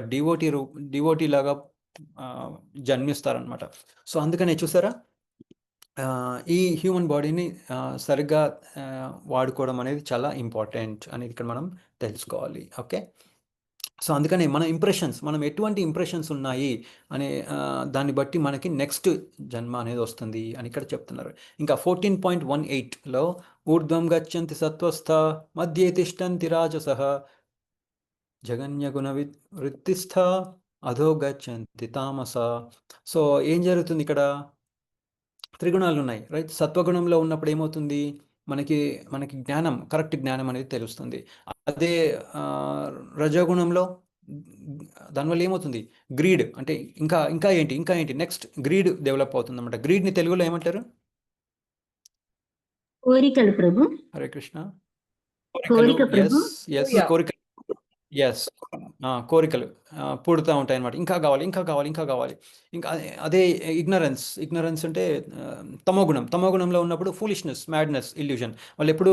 డివోటీ లాగా జన్మిస్తారనమాట. సో అందుకనే చూసారా, ఈ హ్యూమన్ బాడీని సరిగ్గా వాడుకోవడం అనేది చాలా ఇంపార్టెంట్ అనేది ఇక్కడ మనం తెలుసుకోవాలి. ఓకే, సో అందుకని మనం ఎటువంటి ఇంప్రెషన్స్ ఉన్నాయి అనే దాన్ని బట్టి మనకి నెక్స్ట్ జన్మ అనేది వస్తుంది అని ఇక్కడ చెప్తున్నారు. ఇంకా 14.18లో ఊర్ధ్వం గచ్చంతి సత్వస్థ మధ్యే తిష్టంతి రాజసః జగన్యగుణ వృత్తిస్థ అధో గచ్చంతి తామస. సో ఏం జరుగుతుంది ఇక్కడ, త్రిగుణాలు ఉన్నాయి రైట్. సత్వగుణంలో ఉన్నప్పుడు ఏమవుతుంది, మనకి కరెక్ట్ జ్ఞానం అనేది తెలుస్తుంది. అదే రజోగుణంలో దానివల్ల ఏమవుతుంది, గ్రీడ్ అంటే ఇంకా ఏంటి నెక్స్ట్ గ్రీడ్ డెవలప్ అవుతుంది అనమాట. గ్రీడ్ని తెలుగులో ఏమంటారు, కోరికలు ప్రభు. హరే కృష్ణ. కోరికలు పుడుతూ ఉంటాయి అనమాట. ఇంకా కావాలి. ఇంకా అదే ఇగ్నరెన్స్ అంటే తమోగుణంలో ఉన్నప్పుడు ఫూలిష్నెస్, మ్యాడ్నెస్, ఇల్యూషన్. వాళ్ళు ఎప్పుడు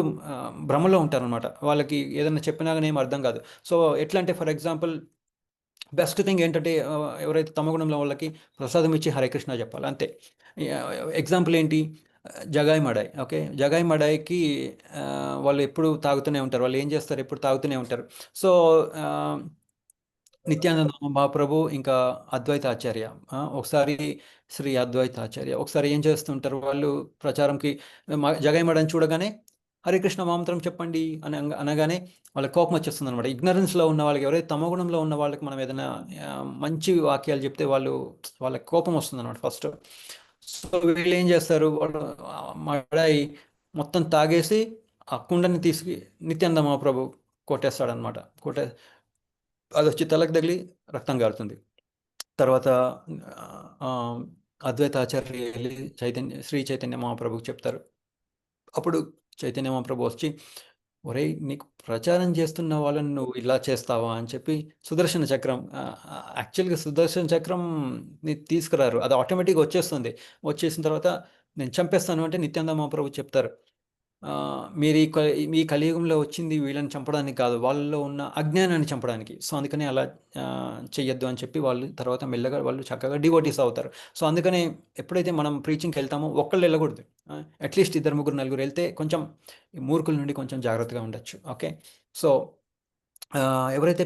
భ్రమలో ఉంటారు అనమాట. వాళ్ళకి ఏదైనా చెప్పినా కానీ ఏం అర్థం కాదు. సో ఎట్లా అంటే ఫర్ ఎగ్జాంపుల్ బెస్ట్ థింగ్ ఏంటంటే ఎవరైతే తమగుణంలో వాళ్ళకి ప్రసాదం ఇచ్చి హరే కృష్ణ చెప్పాలి అంతే. ఎగ్జాంపుల్ ఏంటి, జగాయి మడాయి. ఓకే, జగాయి మడాయికి వాళ్ళు ఎప్పుడు తాగుతూనే ఉంటారు. వాళ్ళు ఏం చేస్తారు, ఎప్పుడు తాగుతూనే ఉంటారు. సో నిత్యానంద మహాప్రభు ఇంకా అద్వైత ఆచార్య, ఒకసారి శ్రీ అద్వైత ఆచార్య ఒకసారి ఏం చేస్తుంటారు, వాళ్ళు ప్రచారంకి జగాయి మడాయిని చూడగానే హరే కృష్ణ మంత్రం చెప్పండి అని అనగానే వాళ్ళకి కోపం వచ్చేస్తుంది అనమాట. ఇగ్నరెన్స్లో ఉన్న వాళ్ళకి, ఎవరైతే తమగుణంలో ఉన్న వాళ్ళకి మనం ఏదైనా మంచి వాక్యాలు చెప్తే వాళ్ళకి కోపం వస్తుంది అనమాట ఫస్ట్. సో వీళ్ళు ఏం చేస్తారు, వాళ్ళు మడాయి మొత్తం తాగేసి ఆ కుండని తీసుకు నిత్యానంద మహాప్రభు కొట్టేస్తాడనమాట. అది వచ్చి తలకు తగిలి రక్తం కారుతుంది. తర్వాత అద్వైత ఆచార్య వెళ్ళి శ్రీ చైతన్య మహాప్రభుకి చెప్తారు. అప్పుడు చైతన్య మహాప్రభు వచ్చి ఒరేయ్ నీకు ప్రచారం చేస్తున్న వాళ్ళని నువ్వు ఇలా చేస్తావా అని చెప్పి సుదర్శన చక్రం, యాక్చువల్గా సుదర్శన చక్రం ని తీసుకురారు, అది ఆటోమేటిక్గా వచ్చేస్తుంది. వచ్చేసిన తర్వాత నేను చంపేస్తాను అంటే నిత్యానంద మహాప్రభు చెప్తారు, మీరు ఈ కలియుగంలో వచ్చింది వీళ్ళని చంపడానికి కాదు, వాళ్ళలో ఉన్న అజ్ఞానాన్ని చంపడానికి. సో అందుకనే అలా చెయ్యొద్దు అని చెప్పి వాళ్ళు తర్వాత మెల్లగా వాళ్ళు చక్కగా డివోటీస్ అవుతారు. సో అందుకనే ఎప్పుడైతే మనం ప్రీచింగ్కి వెళ్తామో ఒక్కళ్ళు వెళ్ళకూడదు, అట్లీస్ట్ 2, 3, 4 వెళ్తే కొంచెం ఈ మూర్ఖుల నుండి కొంచెం జాగ్రత్తగా ఉండొచ్చు. ఓకే, సో ఎవరైతే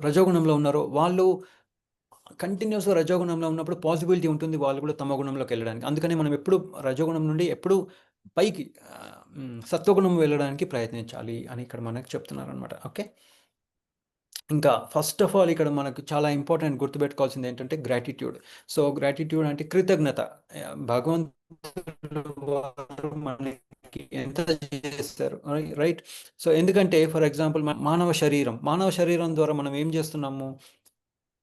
రజోగుణంలో ఉన్నారో వాళ్ళు కంటిన్యూస్గా రజోగుణంలో ఉన్నప్పుడు పాసిబిలిటీ ఉంటుంది వాళ్ళు కూడా తమ గుణంలోకి వెళ్ళడానికి. అందుకని మనం ఎప్పుడు రజోగుణం నుండి ఎప్పుడు పైకి సత్వగుణం వెళ్ళడానికి ప్రయత్నించాలి అని ఇక్కడ మనకు చెప్తున్నారు అనమాట. ఓకే, ఇంకా ఫస్ట్ ఆఫ్ ఆల్ ఇక్కడ మనకు చాలా ఇంపార్టెంట్ గుర్తుపెట్టుకోవాల్సింది ఏంటంటే గ్రాటిట్యూడ్. సో గ్రాటిట్యూడ్ అంటే కృతజ్ఞత. భగవంతుడు మనకి ఎంత చేస్తారు, రైట్? సో ఎందుకంటే ఫర్ ఎగ్జాంపుల్ మానవ శరీరం ద్వారా మనం ఏం చేస్తున్నాము,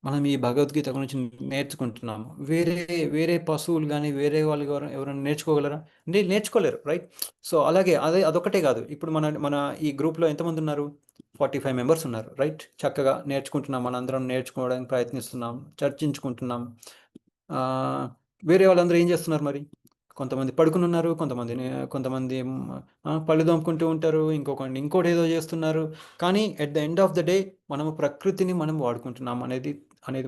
మనం ఈ భగవద్గీత గురించి నేర్చుకుంటున్నాము. వేరే పశువులు కానీ వేరే వాళ్ళు ఎవరైనా నేర్చుకోగలరా? నేర్చుకోలేరు, రైట్? సో అలాగే అదొకటే కాదు, ఇప్పుడు మన ఈ గ్రూప్లో ఎంతమంది ఉన్నారు? 45 మెంబర్స్ ఉన్నారు, రైట్? చక్కగా నేర్చుకుంటున్నాం, మనందరం నేర్చుకోవడానికి ప్రయత్నిస్తున్నాం, చర్చించుకుంటున్నాం. వేరే వాళ్ళందరూ ఏం చేస్తున్నారు మరి? కొంతమంది పడుకుని ఉన్నారు, కొంతమంది పళ్ళు దోముకుంటూ ఉంటారు, ఇంకోటి ఏదో చేస్తున్నారు. కానీ at the end of the day మనము ప్రకృతిని మనం వాడుకుంటున్నాం అనేది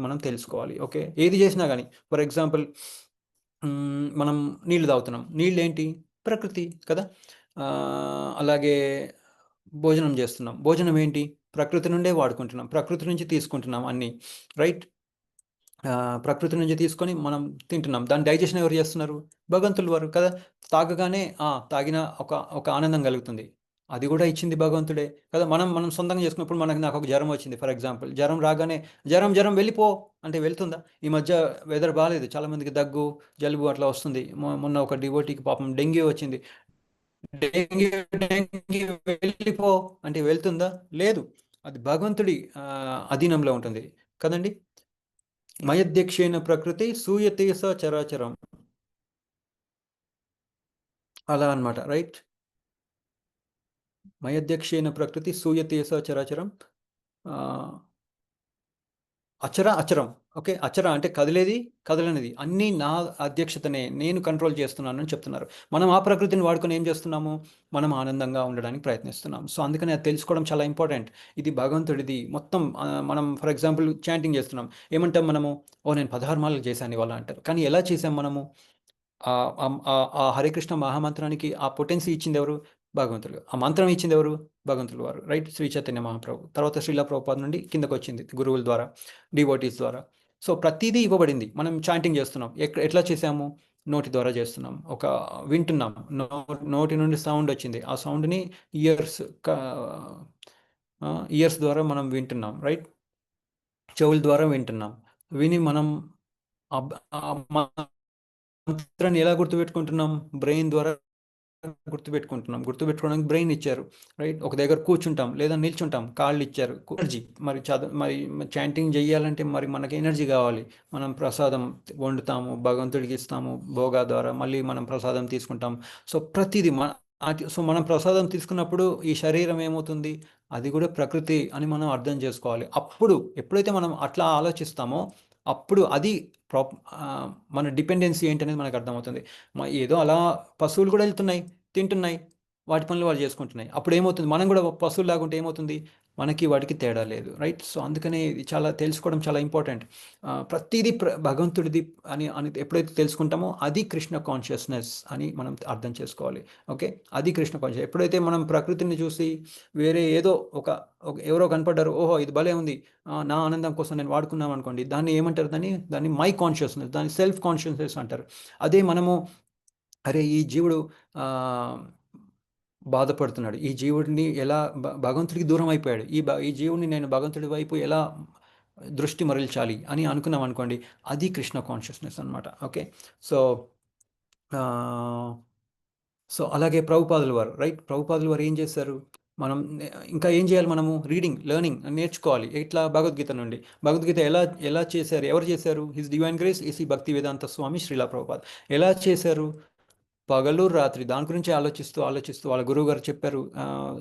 మనం తెలుసుకోవాలి. ఓకే, ఏది చేసినా కానీ ఫర్ ఎగ్జాంపుల్ మనం నీళ్లు తాగుతున్నాం, నీళ్ళు ఏంటి? ప్రకృతి కదా. అలాగే భోజనం చేస్తున్నాం, భోజనం ఏంటి? ప్రకృతి నుండే వాడుకుంటున్నాం, ప్రకృతి నుంచి తీసుకుంటున్నాం అన్నీ, రైట్? ప్రకృతి నుంచి తీసుకొని మనం తింటున్నాం, దాని డైజెషన్ ఎవరు చేస్తున్నారు? భగవంతులు వారు కదా. తాగగానే తాగిన ఒక ఆనందం కలుగుతుంది, అది కూడా ఇచ్చింది భగవంతుడే కదా. మనం సొంతంగా చేసుకున్నప్పుడు నాకు ఒక జ్వరం వచ్చింది ఫర్ ఎగ్జాంపుల్, జ్వరం రాగానే జ్వరం వెళ్ళిపో అంటే వెళ్తుందా? ఈ మధ్య వెదర్ బాగాలేదు, చాలామందికి దగ్గు జలుబు అట్లా వస్తుంది. మొన్న ఒక డివోటీకి పాపం డెంగ్యూ వచ్చింది, డెంగ్యూ వెళ్ళిపో అంటే వెళ్తుందా? లేదు, అది భగవంతుడి అధీనంలో ఉంటుంది కదండి. మయధ్యక్షేణ ప్రకృతి సూయతే స చరాచరం, అలా అన్నమాట, రైట్? మయధ్యక్షేణ ప్రకృతి సూయతే స చరాచరం, అచరం. ఓకే, అచర అంటే కదిలేది కదలనిది అన్నీ నా అధ్యక్షతనే, నేను కంట్రోల్ చేస్తున్నాను అని చెప్తున్నారు. మనం ఆ ప్రకృతిని వాడుకొని ఏం చేస్తున్నాము? మనం ఆనందంగా ఉండడానికి ప్రయత్నిస్తున్నాం. సో అందుకని అది తెలుసుకోవడం చాలా ఇంపార్టెంట్. ఇది భగవంతుడిది మొత్తం. మనం ఫర్ ఎగ్జాంపుల్ చాంటింగ్ చేస్తున్నాం, ఏమంటాం మనము? నేను 16 మాలలు చేశాను ఇవాళ అంటారు. కానీ ఎలా చేసాం మనము? ఆ హరే కృష్ణ మహామంత్రానికి ఆ పొటెన్సీ ఇచ్చింది ఎవరు? భగవంతుడు. ఆ మంత్రం ఇచ్చింది ఎవరు? భగవంతులు వారు, రైట్? శ్రీ చైతన్య మహాప్రభు, తర్వాత శ్రీలా ప్రభుపాద నుండి కిందకు వచ్చింది గురువుల ద్వారా, డివోటీస్ ద్వారా. సో ప్రతిదీ ఇవ్వబడింది. మనం చాంటింగ్ చేస్తున్నాం, ఎట్లా చేసాము? నోటి ద్వారా చేస్తున్నాం, వింటున్నాం, నోటి నుండి సౌండ్ వచ్చింది, ఆ సౌండ్ని ఇయర్స్ ద్వారా మనం వింటున్నాం, రైట్? చెవుల ద్వారా వింటున్నాం, విని మనం మంత్రాన్ని ఎలా గుర్తుపెట్టుకుంటున్నాం? బ్రెయిన్ ద్వారా గుర్తుపెట్టుకోవడానికి బ్రెయిన్ ఇచ్చారు, రైట్? ఒక దగ్గర కూర్చుంటాం లేదా నిల్చుంటాం, కాళ్ళు ఇచ్చారు, ఎనర్జీ. మరి చాంటింగ్ చేయాలంటే మరి మనకి ఎనర్జీ కావాలి. మనం ప్రసాదం వండుతాము, భగవంతుడికి ఇస్తాము భోగా ద్వారా, మళ్ళీ మనం ప్రసాదం తీసుకుంటాం. సో ప్రతిదీ మనం ప్రసాదం తీసుకున్నప్పుడు ఈ శరీరం ఏమవుతుంది? అది కూడా ప్రకృతి అని మనం అర్థం చేసుకోవాలి. ఎప్పుడైతే మనం అట్లా ఆలోచిస్తామో అప్పుడు అది మన డిపెండెన్సీ ఏంటనేది మనకు అర్థమవుతుంది. ఏదో అలా పశువులు కూడా వెళ్తున్నాయి, తింటున్నాయి, వాటి పనులు వాళ్ళు చేసుకుంటున్నాయి. అప్పుడు ఏమవుతుంది? మనం కూడా పశువులు లాగుంటే ఏమవుతుంది? మనకి వాటికి తేడా లేదు, రైట్? సో అందుకనే ఇది తెలుసుకోవడం చాలా ఇంపార్టెంట్. ప్రతిదీ భగవంతుడిది అని ఎప్పుడైతే తెలుసుకుంటామో అది కృష్ణ కాన్షియస్నెస్ అని మనం అర్థం చేసుకోవాలి. ఓకే, అది కృష్ణ కాన్షియస్. ఎప్పుడైతే మనం ప్రకృతిని చూసి వేరే ఏదో ఎవరో కనపడ్డారు, ఓహో ఇది భలే ఉంది, నా ఆనందం కోసం నేను వాడుకున్నాం అనుకోండి, దాన్ని ఏమంటారు? దాన్ని మై కాన్షియస్నెస్, దాన్ని సెల్ఫ్ కాన్షియస్నెస్ అంటారు. అదే మనము అరే ఈ జీవుడు బాధపడుతున్నాడు, ఈ జీవుడిని ఎలా భగవంతుడికి దూరం అయిపోయాడు, ఈ జీవుడిని నేను భగవంతుడి వైపు ఎలా దృష్టి మరల్చాలి అని అనుకున్నాం అనుకోండి, అది కృష్ణ కాన్షియస్నెస్ అనమాట. ఓకే, సో అలాగే ప్రభుపాదుల వారు, రైట్? ప్రభుపాదుల వారు ఏం చేశారు? మనం ఇంకా ఏం చేయాలి? మనము లెర్నింగ్ నేర్చుకోవాలి. ఇట్లా భగవద్గీత నుండి. భగవద్గీత ఎలా చేశారు? ఎవరు చేశారు? హిస్ డివైన్ గ్రేస్ ఏసీ భక్తి వేదాంత స్వామి శ్రీలా ప్రభుపాద్ ఎలా చేశారు? పగలు రాత్రి దాని గురించి ఆలోచిస్తూ వాళ్ళ గురువు గారు చెప్పారు,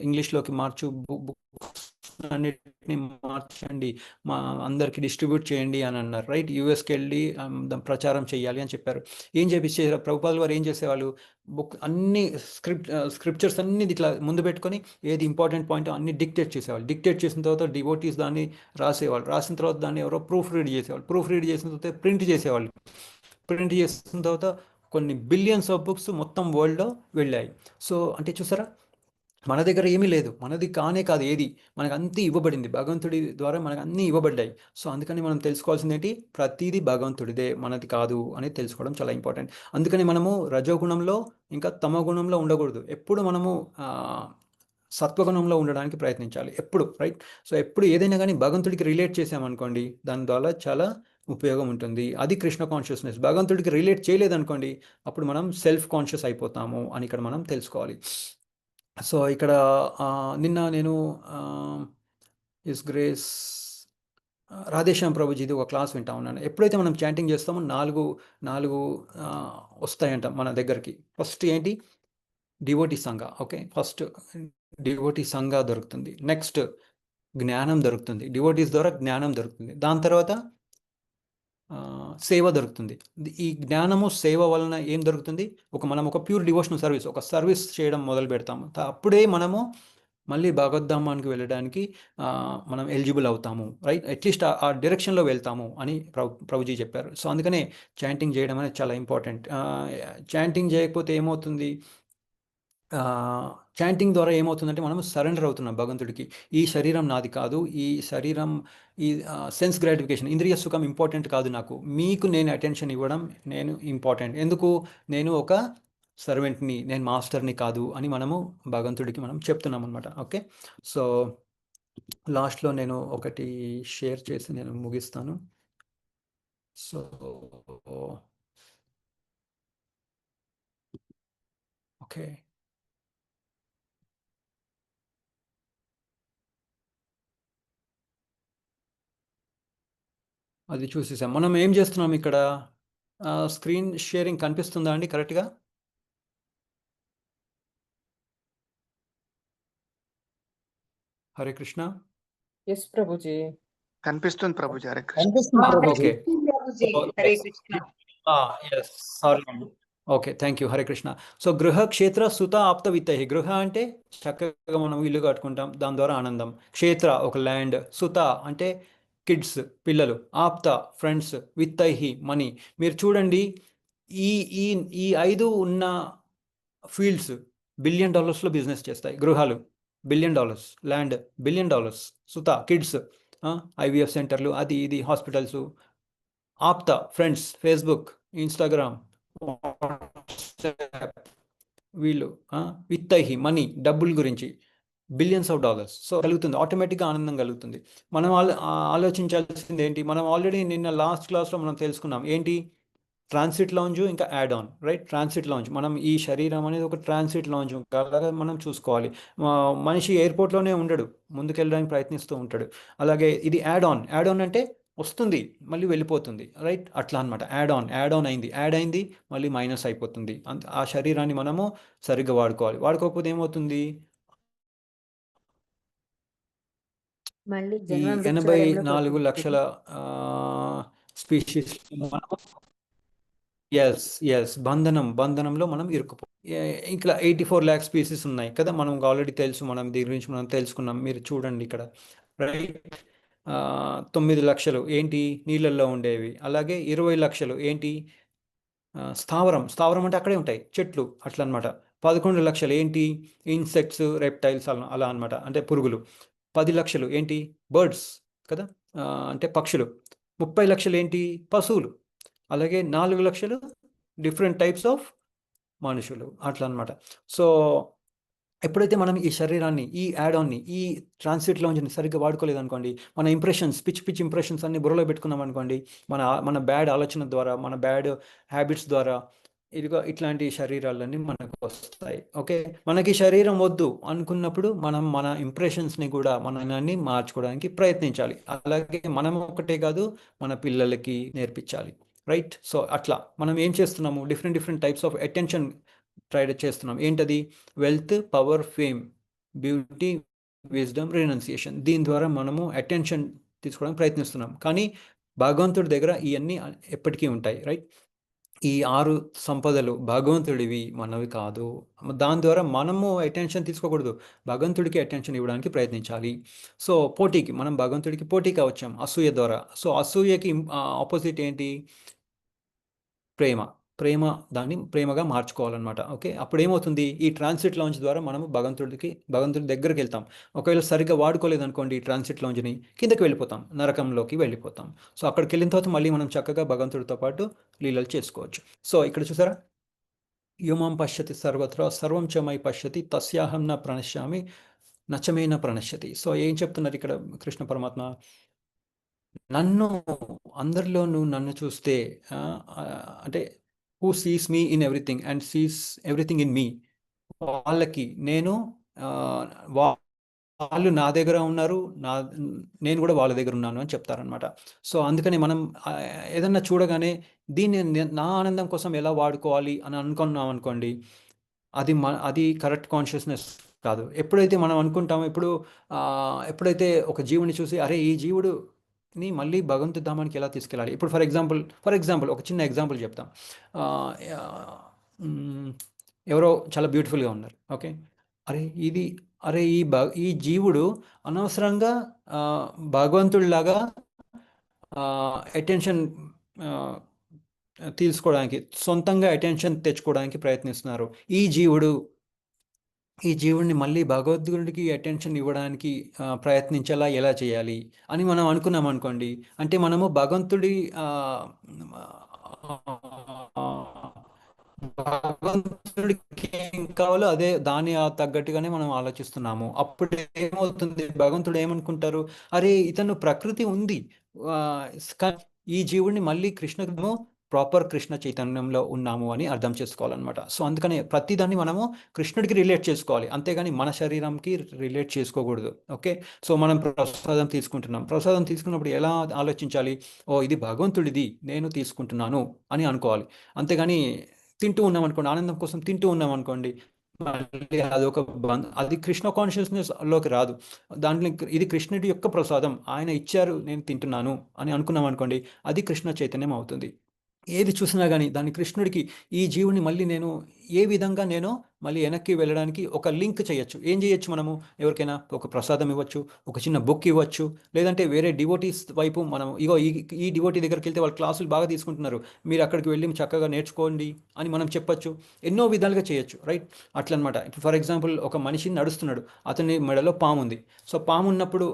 ఇంగ్లీష్లోకి మార్చు, బుక్స్ అన్నిటిని మార్చండి, మా అందరికి డిస్ట్రిబ్యూట్ చేయండి అని అన్నారు. రైట్, యూఎస్కి వెళ్ళి ప్రచారం చేయాలి అని చెప్పారు. ఏం చేపించారు ప్రభుపాల్ వారు? ఏం చేసేవాళ్ళు, బుక్ అన్ని స్క్రిప్చర్స్ అన్ని ఇట్లా ముందు పెట్టుకొని ఏది ఇంపార్టెంట్ పాయింట్ అన్ని డిక్టేట్ చేసేవాళ్ళు. డిక్టేట్ చేసిన తర్వాత డివోటీస్ దాన్ని రాసేవాళ్ళు. రాసిన తర్వాత దాన్ని ఎవరో ప్రూఫ్ రీడ్ చేసేవాళ్ళు. ప్రూఫ్ రీడ్ చేసిన తర్వాత ప్రింట్ చేసేవాళ్ళు. ప్రింట్ చేసిన తర్వాత కొన్ని బిలియన్స్ ఆఫ్ బుక్స్ మొత్తం వరల్డ్లో వెళ్ళాయి. సో అంటే చూసారా, మన దగ్గర ఏమీ లేదు, మనది కానే కాదు ఏది, మనకు అంతా ఇవ్వబడింది భగవంతుడి ద్వారా, మనకు అన్నీ ఇవ్వబడ్డాయి. సో అందుకని మనం తెలుసుకోవాల్సింది ఏంటి, ప్రతిదీ భగవంతుడిదే, మనది కాదు అనేది తెలుసుకోవడం చాలా ఇంపార్టెంట్. అందుకని మనము రజోగుణంలో ఇంకా తమోగుణంలో ఉండకూడదు. ఎప్పుడు మనము సత్వగుణంలో ఉండడానికి ప్రయత్నించాలి ఎప్పుడు. రైట్, సో ఎప్పుడు ఏదైనా కానీ భగవంతుడికి రిలేట్ చేసామనుకోండి, దాని ద్వారా చాలా ఉపయోగం ఉంటుంది. అది కృష్ణ కాన్షియస్నెస్. భగవంతుడికి రిలేట్ చేయలేదనుకోండి, అప్పుడు మనం సెల్ఫ్ కాన్షియస్ అయిపోతాము అని ఇక్కడ మనం తెలుసుకోవాలి. సో ఇక్కడ నిన్న నేను ఇస్ గ్రేస్ రాధేశ్యామ్ ప్రభుజీది ఒక క్లాస్ వింటా ఉన్నాను. ఎప్పుడైతే మనం చాంటింగ్ చేస్తామో నాలుగు వస్తాయంట మన దగ్గరికి. ఫస్ట్ ఏంటి, డివోటీ సంఘ. ఓకే, ఫస్ట్ డివోటీ సంఘ దొరుకుతుంది. నెక్స్ట్ జ్ఞానం దొరుకుతుంది, డివోటీస్ ద్వారా జ్ఞానం దొరుకుతుంది. దాని తర్వాత సేవ దొరుకుతుంది. ఈ జ్ఞానము సేవ వలన ఏం దొరుకుతుంది, మనం ఒక ప్యూర్ డివోషనల్ సర్వీస్, ఒక సర్వీస్ చేయడం మొదలు పెడతాము. అప్పుడే మనము మళ్ళీ భగవద్ధామానికి వెళ్ళడానికి మనం ఎలిజిబుల్ అవుతాము. రైట్, అట్లీస్ట్ ఆ డైరెక్షన్లో వెళ్తాము అని ప్రభుజీ చెప్పారు. సో అందుకనే చాంటింగ్ చేయడం అనేది చాలా ఇంపార్టెంట్. చాంటింగ్ చేయకపోతే ఏమవుతుంది, చాంటింగ్ ద్వారా ఏమవుతుందంటే మనం సరెండర్ అవుతున్నాం భగవంతుడికి. ఈ శరీరం నాది కాదు, ఈ శరీరం, ఈ సెన్స్ గ్రాటిఫికేషన్, ఇంద్రియ సుఖం ఇంపార్టెంట్ కాదు నాకు, మీకు నేను అటెన్షన్ ఇవ్వడం నేను ఇంపార్టెంట్. ఎందుకు, నేను ఒక సర్వెంట్ని, నేను మాస్టర్ని కాదు అని మనము భగవంతుడికి మనం చెప్తున్నాం అనమాట. ఓకే, సో లాస్ట్లో నేను ఒకటి షేర్ చేసి నేను ముగిస్తాను. సో ఓకే, అది చూసేసాం. మనం ఏం చేస్తున్నాం ఇక్కడ, స్క్రీన్ షేరింగ్ కనిపిస్తుందా అండి కరెక్ట్గా? హరే కృష్ణ. ఎస్ ప్రభుజీ, కనిపిస్తుంది ప్రభుజీ. హరే కృష్ణ. ఓకే, హరే కృష్ణ. సారీ అండి. Okay, thank you. Hare Krishna. So గృహ క్షేత్ర సుత ఆప్త విత్తహి. గృహ అంటే చక్కగా మనం ఇల్లు కట్టుకుంటాం, దాని ద్వారా ఆనందం. క్షేత్ర ఒక ల్యాండ్, సుత అంటే కిడ్స్ పిల్లలు, ఆప్త ఫ్రెండ్స్, విత్తహి మనీ. మీరు చూడండి, ఈ ఈ ఈ 5 ఉన్న ఫీల్డ్స్ $1 బిలియన్ బిజినెస్ చేస్తాయి. గృహాలు $1 బిలియన్, ల్యాండ్ $1 బిలియన్, సుత కిడ్స్, ఐవీఎఫ్ సెంటర్లు, అది ఇది హాస్పిటల్స్, ఆప్త ఫ్రెండ్స్, ఫేస్బుక్, ఇన్స్టాగ్రామ్, వీళ్ళు, విత్తహి మనీ, డబ్బుల గురించి $బిలియన్స్. సో కలుగుతుంది, ఆటోమేటిక్గా ఆనందం కలుగుతుంది. మనం ఆలోచించాల్సింది ఏంటి, మనం ఆల్రెడీ నిన్న లాస్ట్ క్లాస్లో మనం తెలుసుకున్నాం ఏంటి, ట్రాన్సిట్ లాంజ్ ఇంకా add on. Right, transit lounge, మనం ఈ శరీరం అనేది ఒక ట్రాన్సిట్ లాంజ్ అలాగే మనం చూసుకోవాలి. మనిషి ఎయిర్పోర్ట్లోనే ఉండడు, ముందుకెళ్ళడానికి ప్రయత్నిస్తూ ఉంటాడు. అలాగే ఇది యాడ్ ఆన్ అంటే వస్తుంది మళ్ళీ వెళ్ళిపోతుంది. రైట్, అట్లా అనమాట. యాడ్ ఆన్ అయింది మళ్ళీ మైనస్ అయిపోతుంది. ఆ శరీరాన్ని మనము సరిగ్గా వాడుకోవాలి. వాడుకోకపోతే ఏమవుతుంది, మళ్ళీ ఈ జన్మ 84 లక్షల స్పీషీస్ బంధనంలో మనం ఇరుక్కుపో. ఇంకా 84 lakh స్పీసీస్ ఉన్నాయి కదా, మనం ఆల్రెడీ తెలుసు, మనం దీని గురించి మనం తెలుసుకున్నాం. మీరు చూడండి ఇక్కడ, రైట్, 9 లక్షలు ఏంటి, నీళ్ళల్లో ఉండేవి. అలాగే 20 లక్షలు ఏంటి, స్థావరం అంటే అక్కడే ఉంటాయి చెట్లు, అట్లా అనమాట. 11 లక్షలు ఏంటి, ఇన్సెక్ట్స్, రెప్టైల్స్ అలా అనమాట, అంటే పురుగులు. 10 లక్షలు ఏంటి, బర్డ్స్ కదా, అంటే పక్షులు. 30 లక్షలు ఏంటి, పశువులు. అలాగే 4 లక్షలు డిఫరెంట్ టైప్స్ ఆఫ్ మనుషులు, అట్లా అనమాట. సో ఎప్పుడైతే మనం ఈ శరీరాన్ని, ఈ యాడ్ ఆన్ని, ఈ ట్రాన్సిట్ లాంజ్ని సరిగ్గా వాడుకోలేదు అనుకోండి, మన ఇంప్రెషన్స్, పిచ్ ఇంప్రెషన్స్ అన్ని బుర్రలో పెట్టుకున్నాం అనుకోండి, మన బ్యాడ్ ఆలోచన ద్వారా, మన బ్యాడ్ హ్యాబిట్స్ ద్వారా ఇట్లాంటి శరీరాలన్నీ మనకు వస్తాయి. ఓకే, మనకి శరీరం వద్దు అనుకున్నప్పుడు మనం మన ఇంప్రెషన్స్ని కూడా మనల్ని మార్చుకోవడానికి ప్రయత్నించాలి. అలాగే మనం ఒకటే కాదు, మన పిల్లలకి నేర్పించాలి. రైట్, సో అట్లా మనం ఏం చేస్తున్నాము, different types of attention try చేస్తున్నాం. ఏంటది? Wealth, power, fame, beauty, wisdom, renunciation. దీని ద్వారా మనము అటెన్షన్ తీసుకోవడానికి ప్రయత్నిస్తున్నాం. కానీ భగవంతుడి దగ్గర ఇవన్నీ ఎప్పటికీ ఉంటాయి, రైట్? ఈ 6 సంపదలు భగవంతుడివి, మనవి కాదు. దాని ద్వారా మనము అటెన్షన్ తీసుకోకూడదు, భగవంతుడికి అటెన్షన్ ఇవ్వడానికి ప్రయత్నించాలి. సో మనం భగవంతుడికి పోటీగా వచ్చాం అసూయ ద్వారా. సో అసూయకి ఆపోజిట్ ఏంటి? ప్రేమ. దాన్ని ప్రేమగా మార్చుకోవాలన్నమాట. ఓకే, అప్పుడు ఏమవుతుంది? ఈ ట్రాన్సిట్ లాంచ్ ద్వారా మనము భగవంతుడి దగ్గరికి వెళ్తాం. ఒకవేళ సరిగ్గా వాడుకోలేదనుకోండి ఈ ట్రాన్సిట్ లాంచ్ని, కిందకి వెళ్ళిపోతాం, నరకంలోకి వెళ్ళిపోతాం. సో అక్కడికి వెళ్ళిన తర్వాత మళ్ళీ మనం చక్కగా భగవంతుడితో పాటు లీలలు చేసుకోవచ్చు. సో ఇక్కడ చూసారా, యుమాం పశ్యతి సర్వత్రా సర్వం చ మయి పశ్యతి తస్యాహం న ప్రణశ్యామి నచమేన ప్రణశ్యతి. సో ఏం చెప్తున్నారు ఇక్కడ కృష్ణ పరమాత్మ? అందరిలోనూ నన్ను చూస్తే, అంటే who sees me in everything and Cs everything in me, వాళ్ళకి నేను, వాళ్ళు నా దగ్గర ఉన్నారు, నేను కూడా వాళ్ళ దగ్గర ఉన్నాను అని చెప్తారనమాట. సో అందుకని మనం ఏదన్నా చూడగానే దీన్ని నా ఆనందం కోసం ఎలా వాడుకోవాలి అని అనుకున్నాం అనుకోండి, అది కరెక్ట్ కాన్షియస్నెస్ కాదు. ఎప్పుడైతే మనం అనుకుంటామో, ఎప్పుడైతే ఒక జీవుని చూసి అరే ఈ జీవుడుని మళ్ళీ భగవంతుడి ధామానికి ఎలా తీసుకెళ్ళాలి. ఇప్పుడు ఫర్ ఎగ్జాంపుల్ ఒక చిన్న ఎగ్జాంపుల్ చెప్తాం. ఎవరో చాలా బ్యూటిఫుల్గా ఉన్నారు, ఓకే, అరే ఈ జీవుడు అనవసరంగా భగవంతుడిలాగా అటెన్షన్ తీసుకోవడానికి, సొంతంగా అటెన్షన్ తెచ్చుకోవడానికి ప్రయత్నిస్తున్నారు. ఈ జీవుడిని మళ్ళీ భగవద్గుడికి అటెన్షన్ ఇవ్వడానికి ప్రయత్నించేలా ఎలా చేయాలి అని మనం అనుకున్నాం అనుకోండి, అంటే మనము భగవంతుడికి ఏం కావాలో అదే దాని తగ్గట్టుగానే మనం ఆలోచిస్తున్నాము. అప్పుడు ఏమవుతుంది? భగవంతుడు ఏమనుకుంటారు? అరే ఇతను ప్రకృతి ఉంది, ఈ జీవుడిని మళ్ళీ ప్రాపర్ కృష్ణ చైతన్యంలో ఉన్నాము అని అర్థం చేసుకోవాలన్నమాట. సో అందుకని ప్రతిదాన్ని మనము కృష్ణుడికి రిలేట్ చేసుకోవాలి, అంతేగాని మన శరీరంకి రిలేట్ చేసుకోకూడదు. ఓకే, సో మనం ప్రసాదం తీసుకున్నప్పుడు ఎలా ఆలోచించాలి? ఇది భగవంతుడిది, నేను తీసుకుంటున్నాను అని అనుకోవాలి. అంతేగాని తింటూ ఉన్నాం అనుకోండి, ఆనందం కోసం తింటూ ఉన్నాం అనుకోండి, మళ్ళీ అది కృష్ణ కాన్షియస్నెస్లోకి రాదు. దాంట్లో ఇది కృష్ణుడి యొక్క ప్రసాదం, ఆయన ఇచ్చారు, నేను తింటున్నాను అని అనుకున్నాం అనుకోండి, అది కృష్ణ చైతన్యం అవుతుంది. ఏది చూసినా కానీ దాన్ని కృష్ణుడికి, ఈ జీవుని మళ్ళీ నేను ఏ విధంగా నేను మళ్ళీ వెనక్కి వెళ్ళడానికి ఒక లింక్ చేయొచ్చు. ఏం చేయొచ్చు? మనము ఎవరికైనా ఒక ప్రసాదం ఇవ్వచ్చు, ఒక చిన్న బుక్ ఇవ్వచ్చు, లేదంటే వేరే డివోటీస్ వైపు మనం ఈ డివోటీ దగ్గరికి వెళ్తే వాళ్ళు క్లాసులు బాగా తీసుకుంటున్నారు, మీరు అక్కడికి వెళ్ళి చక్కగా నేర్చుకోండి అని మనం చెప్పచ్చు. ఎన్నో విధాలుగా చేయొచ్చు, రైట్? అట్లనమాట. ఇప్పుడు ఫర్ ఎగ్జాంపుల్ ఒక మనిషి నడుస్తున్నాడు, అతని మెడలో పాము ఉంది. సో పాము ఉన్నప్పుడు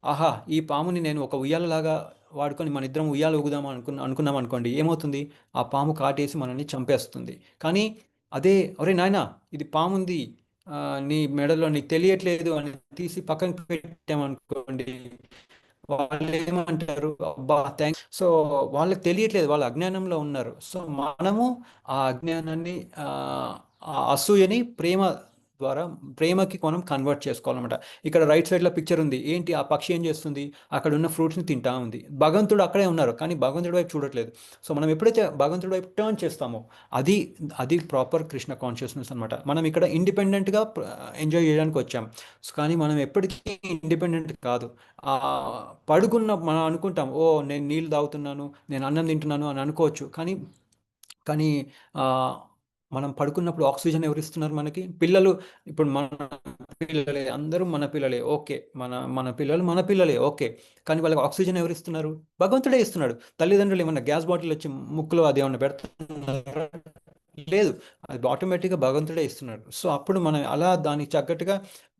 ఆహా ఈ పాముని నేను ఒక ఉయ్యాలలాగా వాడుకొని మన ఇద్దరం ఉయ్యాలు ఊగుదాం అనుకున్నాం అనుకోండి, ఏమవుతుంది? ఆ పాము కాటేసి మనల్ని చంపేస్తుంది. కానీ అదే ఒరే నాయనా ఇది పాముంది నీ మెడలో, నీకు తెలియట్లేదు అని తీసి పక్కన పెట్టామనుకోండి, వాళ్ళు ఏమంటారు? అబ్బా థ్యాంక్స్. సో వాళ్ళకి తెలియట్లేదు, వాళ్ళు అజ్ఞానంలో ఉన్నారు. సో మనము ఆ అజ్ఞానాన్ని, ఆ అసూయని ప్రేమకి మనం కన్వర్ట్ చేసుకోవాలన్నమాట. ఇక్కడ రైట్ సైడ్లో పిక్చర్ ఉంది, ఏంటి? ఆ పక్షి ఏం చేస్తుంది? అక్కడ ఉన్న ఫ్రూట్స్ని తింటా ఉంది. భగవంతుడు అక్కడే ఉన్నారు, కానీ భగవంతుడి వైపు చూడట్లేదు. సో మనం ఎప్పుడైతే భగవంతుడి వైపు టర్న్ చేస్తామో అది ప్రాపర్ కృష్ణ కాన్షియస్నెస్ అనమాట. మనం ఇక్కడ ఇండిపెండెంట్గా ఎంజాయ్ చేయడానికి వచ్చాం, కానీ మనం ఎప్పటికీ ఇండిపెండెంట్ కాదు. మనం అనుకుంటాం, నేను నీళ్ళు తాగుతున్నాను, నేను అన్నం తింటున్నాను అని అనుకోవచ్చు, కానీ మనం పడుకున్నప్పుడు ఆక్సిజన్ ఎవరు ఇస్తున్నారు మనకి? పిల్లలు. ఇప్పుడు మన పిల్లలే, అందరూ మన పిల్లలే, ఓకే, మన పిల్లలే, ఓకే, కానీ వాళ్ళకి ఆక్సిజన్ ఎవరు ఇస్తున్నారు? భగవంతుడే ఇస్తున్నాడు. తల్లిదండ్రులు ఏమన్నా గ్యాస్ బాటిల్ వచ్చి ముక్కులో అది ఏమన్నా పెడుతున్నారు? లేదు, అది ఆటోమేటిక్గా భగవంతుడే ఇస్తున్నాడు. సో అప్పుడు మనం అలా దానికి తగ్గట్టుగా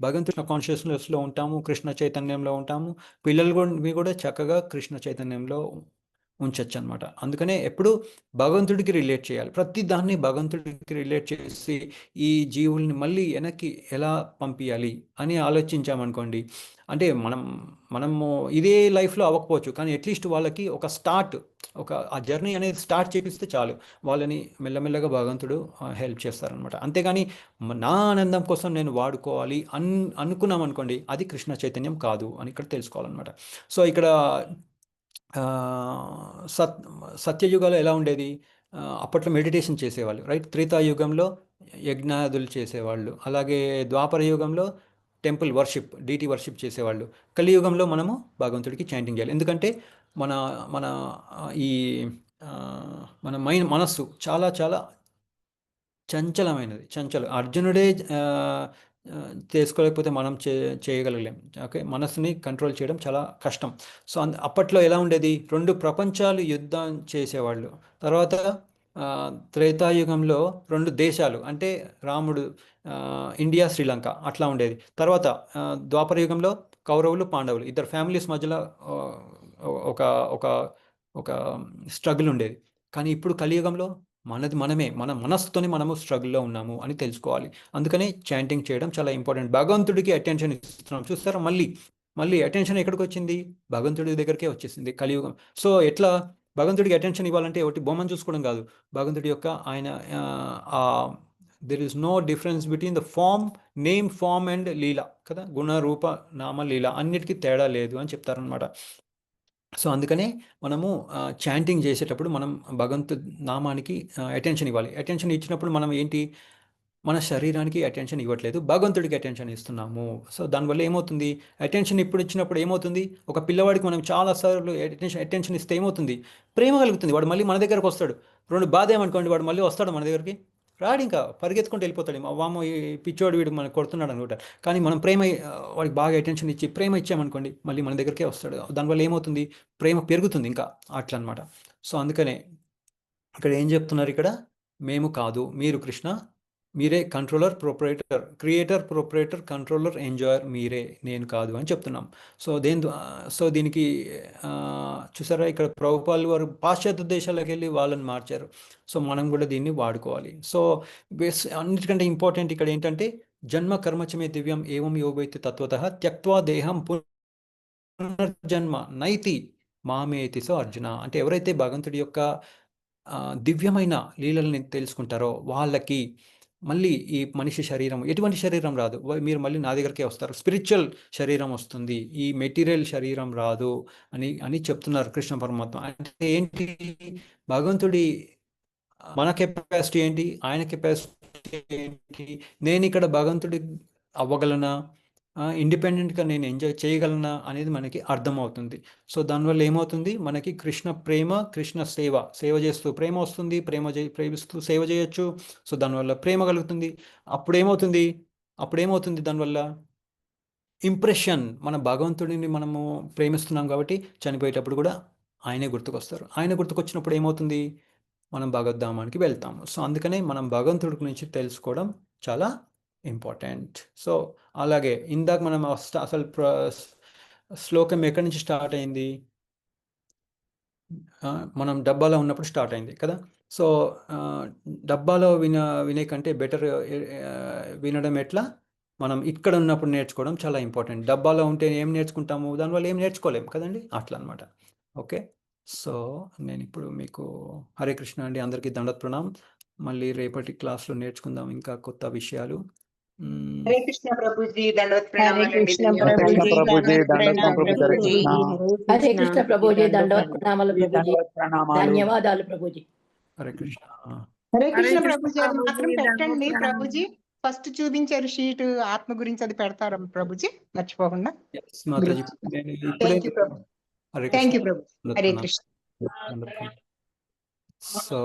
భగవంతుడి కాన్షియస్నెస్లో ఉంటాము, కృష్ణ చైతన్యంలో ఉంటాము. పిల్లలు కూడా చక్కగా కృష్ణ చైతన్యంలో ఉంచచ్చు అనమాట. అందుకనే ఎప్పుడు భగవంతుడికి రిలేట్ చేయాలి, ప్రతి దాన్ని భగవంతుడికి రిలేట్ చేసి ఈ జీవుల్ని మళ్ళీ వెనక్కి ఎలా పంపించాలి అని ఆలోచించామనుకోండి, అంటే మనము ఇదే లైఫ్లో అవ్వకపోవచ్చు, కానీ అట్లీస్ట్ వాళ్ళకి ఆ జర్నీ అనేది స్టార్ట్ చేపిస్తే చాలు, వాళ్ళని మెల్లమెల్లగా భగవంతుడు హెల్ప్ చేస్తారనమాట. అంతేగాని నా ఆనందం కోసం నేను వాడుకోవాలి అనుకున్నాం అనుకోండి, అది కృష్ణ చైతన్యం కాదు అని ఇక్కడ తెలుసుకోవాలన్నమాట. సో ఇక్కడ సత్యయుగంలో ఎలా ఉండేది? అప్పట్లో మెడిటేషన్ చేసేవాళ్ళు, రైట్? త్రేతాయుగంలో యజ్ఞాదులు చేసేవాళ్ళు, అలాగే ద్వాపర యుగంలో టెంపుల్ వర్షిప్, డీటీ వర్షిప్ చేసేవాళ్ళు. కలియుగంలో మనము భగవంతుడికి చాంటింగ్ చేయాలి. ఎందుకంటే మన మన ఈ మన మనస్సు చాలా చాలా చంచలమైనది. అర్జునుడే చేసుకోలేకపోతే మనం చేయగలలేం. ఓకే, మనసుని కంట్రోల్ చేయడం చాలా కష్టం. సో అప్పట్లో ఎలా ఉండేది, 2 ప్రపంచాలు యుద్ధం చేసేవాళ్ళు. తర్వాత త్రేతాయుగంలో 2 దేశాలు, అంటే రాముడు, ఇండియా, శ్రీలంక అట్లా ఉండేది. తర్వాత ద్వాపర యుగంలో కౌరవులు, పాండవులు, ఇద్దరు ఫ్యామిలీస్ మధ్యలో ఒక ఒక ఒక స్ట్రగుల్ ఉండేది. కానీ ఇప్పుడు కలియుగంలో మనమే మన మనస్సుతోనే మనము స్ట్రగుల్లో ఉన్నాము అని తెలుసుకోవాలి. అందుకనే చాంటింగ్ చేయడం చాలా ఇంపార్టెంట్. భగవంతుడికి అటెన్షన్ ఇస్తున్నాం. చూస్తారా, మళ్ళీ అటెన్షన్ ఎక్కడికి వచ్చింది? భగవంతుడి దగ్గరికే వచ్చేసింది కలియుగం. సో ఎట్లా భగవంతుడికి అటెన్షన్ ఇవ్వాలంటే ఒకటి బొమ్మను చూసుకోవడం కాదు, భగవంతుడి యొక్క ఆయన there is no difference between the form, name, form and leela కదా. గుణ, రూప, నామ, లీల అన్నిటికీ తేడా లేదు అని చెప్తారనమాట. సో అందుకనే మనము చాంటింగ్ చేసేటప్పుడు మనం భగవంతు నామానికి అటెన్షన్ ఇవ్వాలి. అటెన్షన్ ఇచ్చినప్పుడు మనం ఏంటి, మన శరీరానికి అటెన్షన్ ఇవ్వట్లేదు, భగవంతుడికి అటెన్షన్ ఇస్తున్నాము. సో దానివల్ల ఏమవుతుంది, అటెన్షన్ ఇప్పుడు ఇచ్చినప్పుడు ఏమవుతుంది, ఒక పిల్లవాడికి మనం చాలాసార్లు అటెన్షన్ ఇస్తే ఏమవుతుంది, ప్రేమ కలుగుతుంది. వాడు మళ్ళీ మన దగ్గరకు వస్తాడు. 2 బాధ ఏమనుకోండి, వాడు మళ్ళీ వస్తాడు మన దగ్గరికి, రాడు, ఇంకా పరిగెత్తుకుంటూ వెళ్ళిపోతాడు. వామో ఈ పిచ్చోడు వీడు మనకు కొడుతున్నాడు అనుకుంటారు. కానీ మనం ప్రేమ, వాడికి బాగా అటెన్షన్ ఇచ్చి ప్రేమ ఇచ్చామనుకోండి, మళ్ళీ మన దగ్గరికే వస్తాడు. దానివల్ల ఏమవుతుంది, ప్రేమ పెరుగుతుంది ఇంకా, అట్లా అనమాట. సో అందుకనే ఇక్కడ ఏం చెప్తున్నారు, ఇక్కడ మేము కాదు, మీరు కృష్ణ, మీరే controller, proprietor, creator, proprietor, controller, enjoyer మీరే, నేను కాదు అని చెప్తున్నాం. సో దీనికి చూసారా, ఇక్కడ ప్రభుపాల్ వారు పాశ్చాత్య దేశాలకు వెళ్ళి వాళ్ళని మార్చారు. సో మనం కూడా దీన్ని వాడుకోవాలి. సో అన్నిటికంటే ఇంపార్టెంట్ ఇక్కడ ఏంటంటే, జన్మ కర్మచమే దివ్యం ఏవం యోగైతి తత్వతః త్యక్త్వా దేహం పునర్జన్మ నైతి మామేతి. సో అర్జున అంటే ఎవరైతే భగవంతుడి యొక్క దివ్యమైన లీలల్ని తెలుసుకుంటారో వాళ్ళకి మళ్ళీ ఈ మనిషి శరీరం, ఎటువంటి శరీరం రాదు, మీరు మళ్ళీ నా దగ్గరికే వస్తారు, స్పిరిచువల్ శరీరం వస్తుంది, ఈ మెటీరియల్ శరీరం రాదు అని చెప్తున్నారు కృష్ణ పరమాత్మ. అంటే ఏంటి, భగవంతుడి మన కెపాసిటీ ఏంటి, ఆయన కెపాసిటీ ఏంటి, నేను ఇక్కడ భగవంతుడి అవ్వగలనా, ఇండిపెండెంట్గా నేను ఎంజాయ్ చేయగలనా అనేది మనకి అర్థమవుతుంది. సో దానివల్ల ఏమవుతుంది, మనకి కృష్ణ ప్రేమ, కృష్ణ సేవ చేస్తూ ప్రేమ వస్తుంది, ప్రేమిస్తూ సేవ చేయొచ్చు. సో దానివల్ల ప్రేమ కలుగుతుంది. అప్పుడేమవుతుంది దానివల్ల ఇంప్రెషన్, మన భగవంతుడిని మనము ప్రేమిస్తున్నాం కాబట్టి చనిపోయేటప్పుడు కూడా ఆయనే గుర్తుకొస్తారు. ఆయన గుర్తుకొచ్చినప్పుడు ఏమవుతుంది, మనం భగవద్ధామానికి వెళ్తాము. సో అందుకనే మనం భగవంతుడి గురించి తెలుసుకోవడం చాలా ఇంపార్టెంట్. సో అలాగే ఇందాక మనం అసలు శ్లోకం ఎక్కడి నుంచి స్టార్ట్ అయింది, మనం డబ్బాలో ఉన్నప్పుడు స్టార్ట్ అయింది కదా. సో డబ్బాలో వినే కంటే బెటర్ వినడం ఎట్లా, మనం ఇక్కడ ఉన్నప్పుడు నేర్చుకోవడం చాలా ఇంపార్టెంట్. డబ్బాలో ఉంటే ఏం నేర్చుకుంటాము, దానివల్ల ఏం నేర్చుకోలేము కదండి, అట్లా అనమాట. ఓకే, సో నేను ఇప్పుడు మీకు హరే కృష్ణ అండి, అందరికీ దండత్ ప్రణామ్. మళ్ళీ రేపటి క్లాస్లో నేర్చుకుందాం ఇంకా కొత్త విషయాలు. హరే కృష్ణ ప్రభుజీ, దండవత్ హరే కృష్ణ ప్రభుజీ, హరే కృష్ణ ప్రభుజీ, దండవత్ ప్రణామాలు ప్రభుజీ, ధన్యవాదాలు ప్రభుజీ. హరే కృష్ణ. హరే కృష్ణ ప్రభుజీ, అది మాత్రం పెట్టండి ప్రభుజీ. ఫస్ట్ చూపించారు షీట్ ఆత్మ గురించి, అది పెడతారు ప్రభుజీ మర్చిపోకుండా. Thank you Prabhu. Hare Krishna. So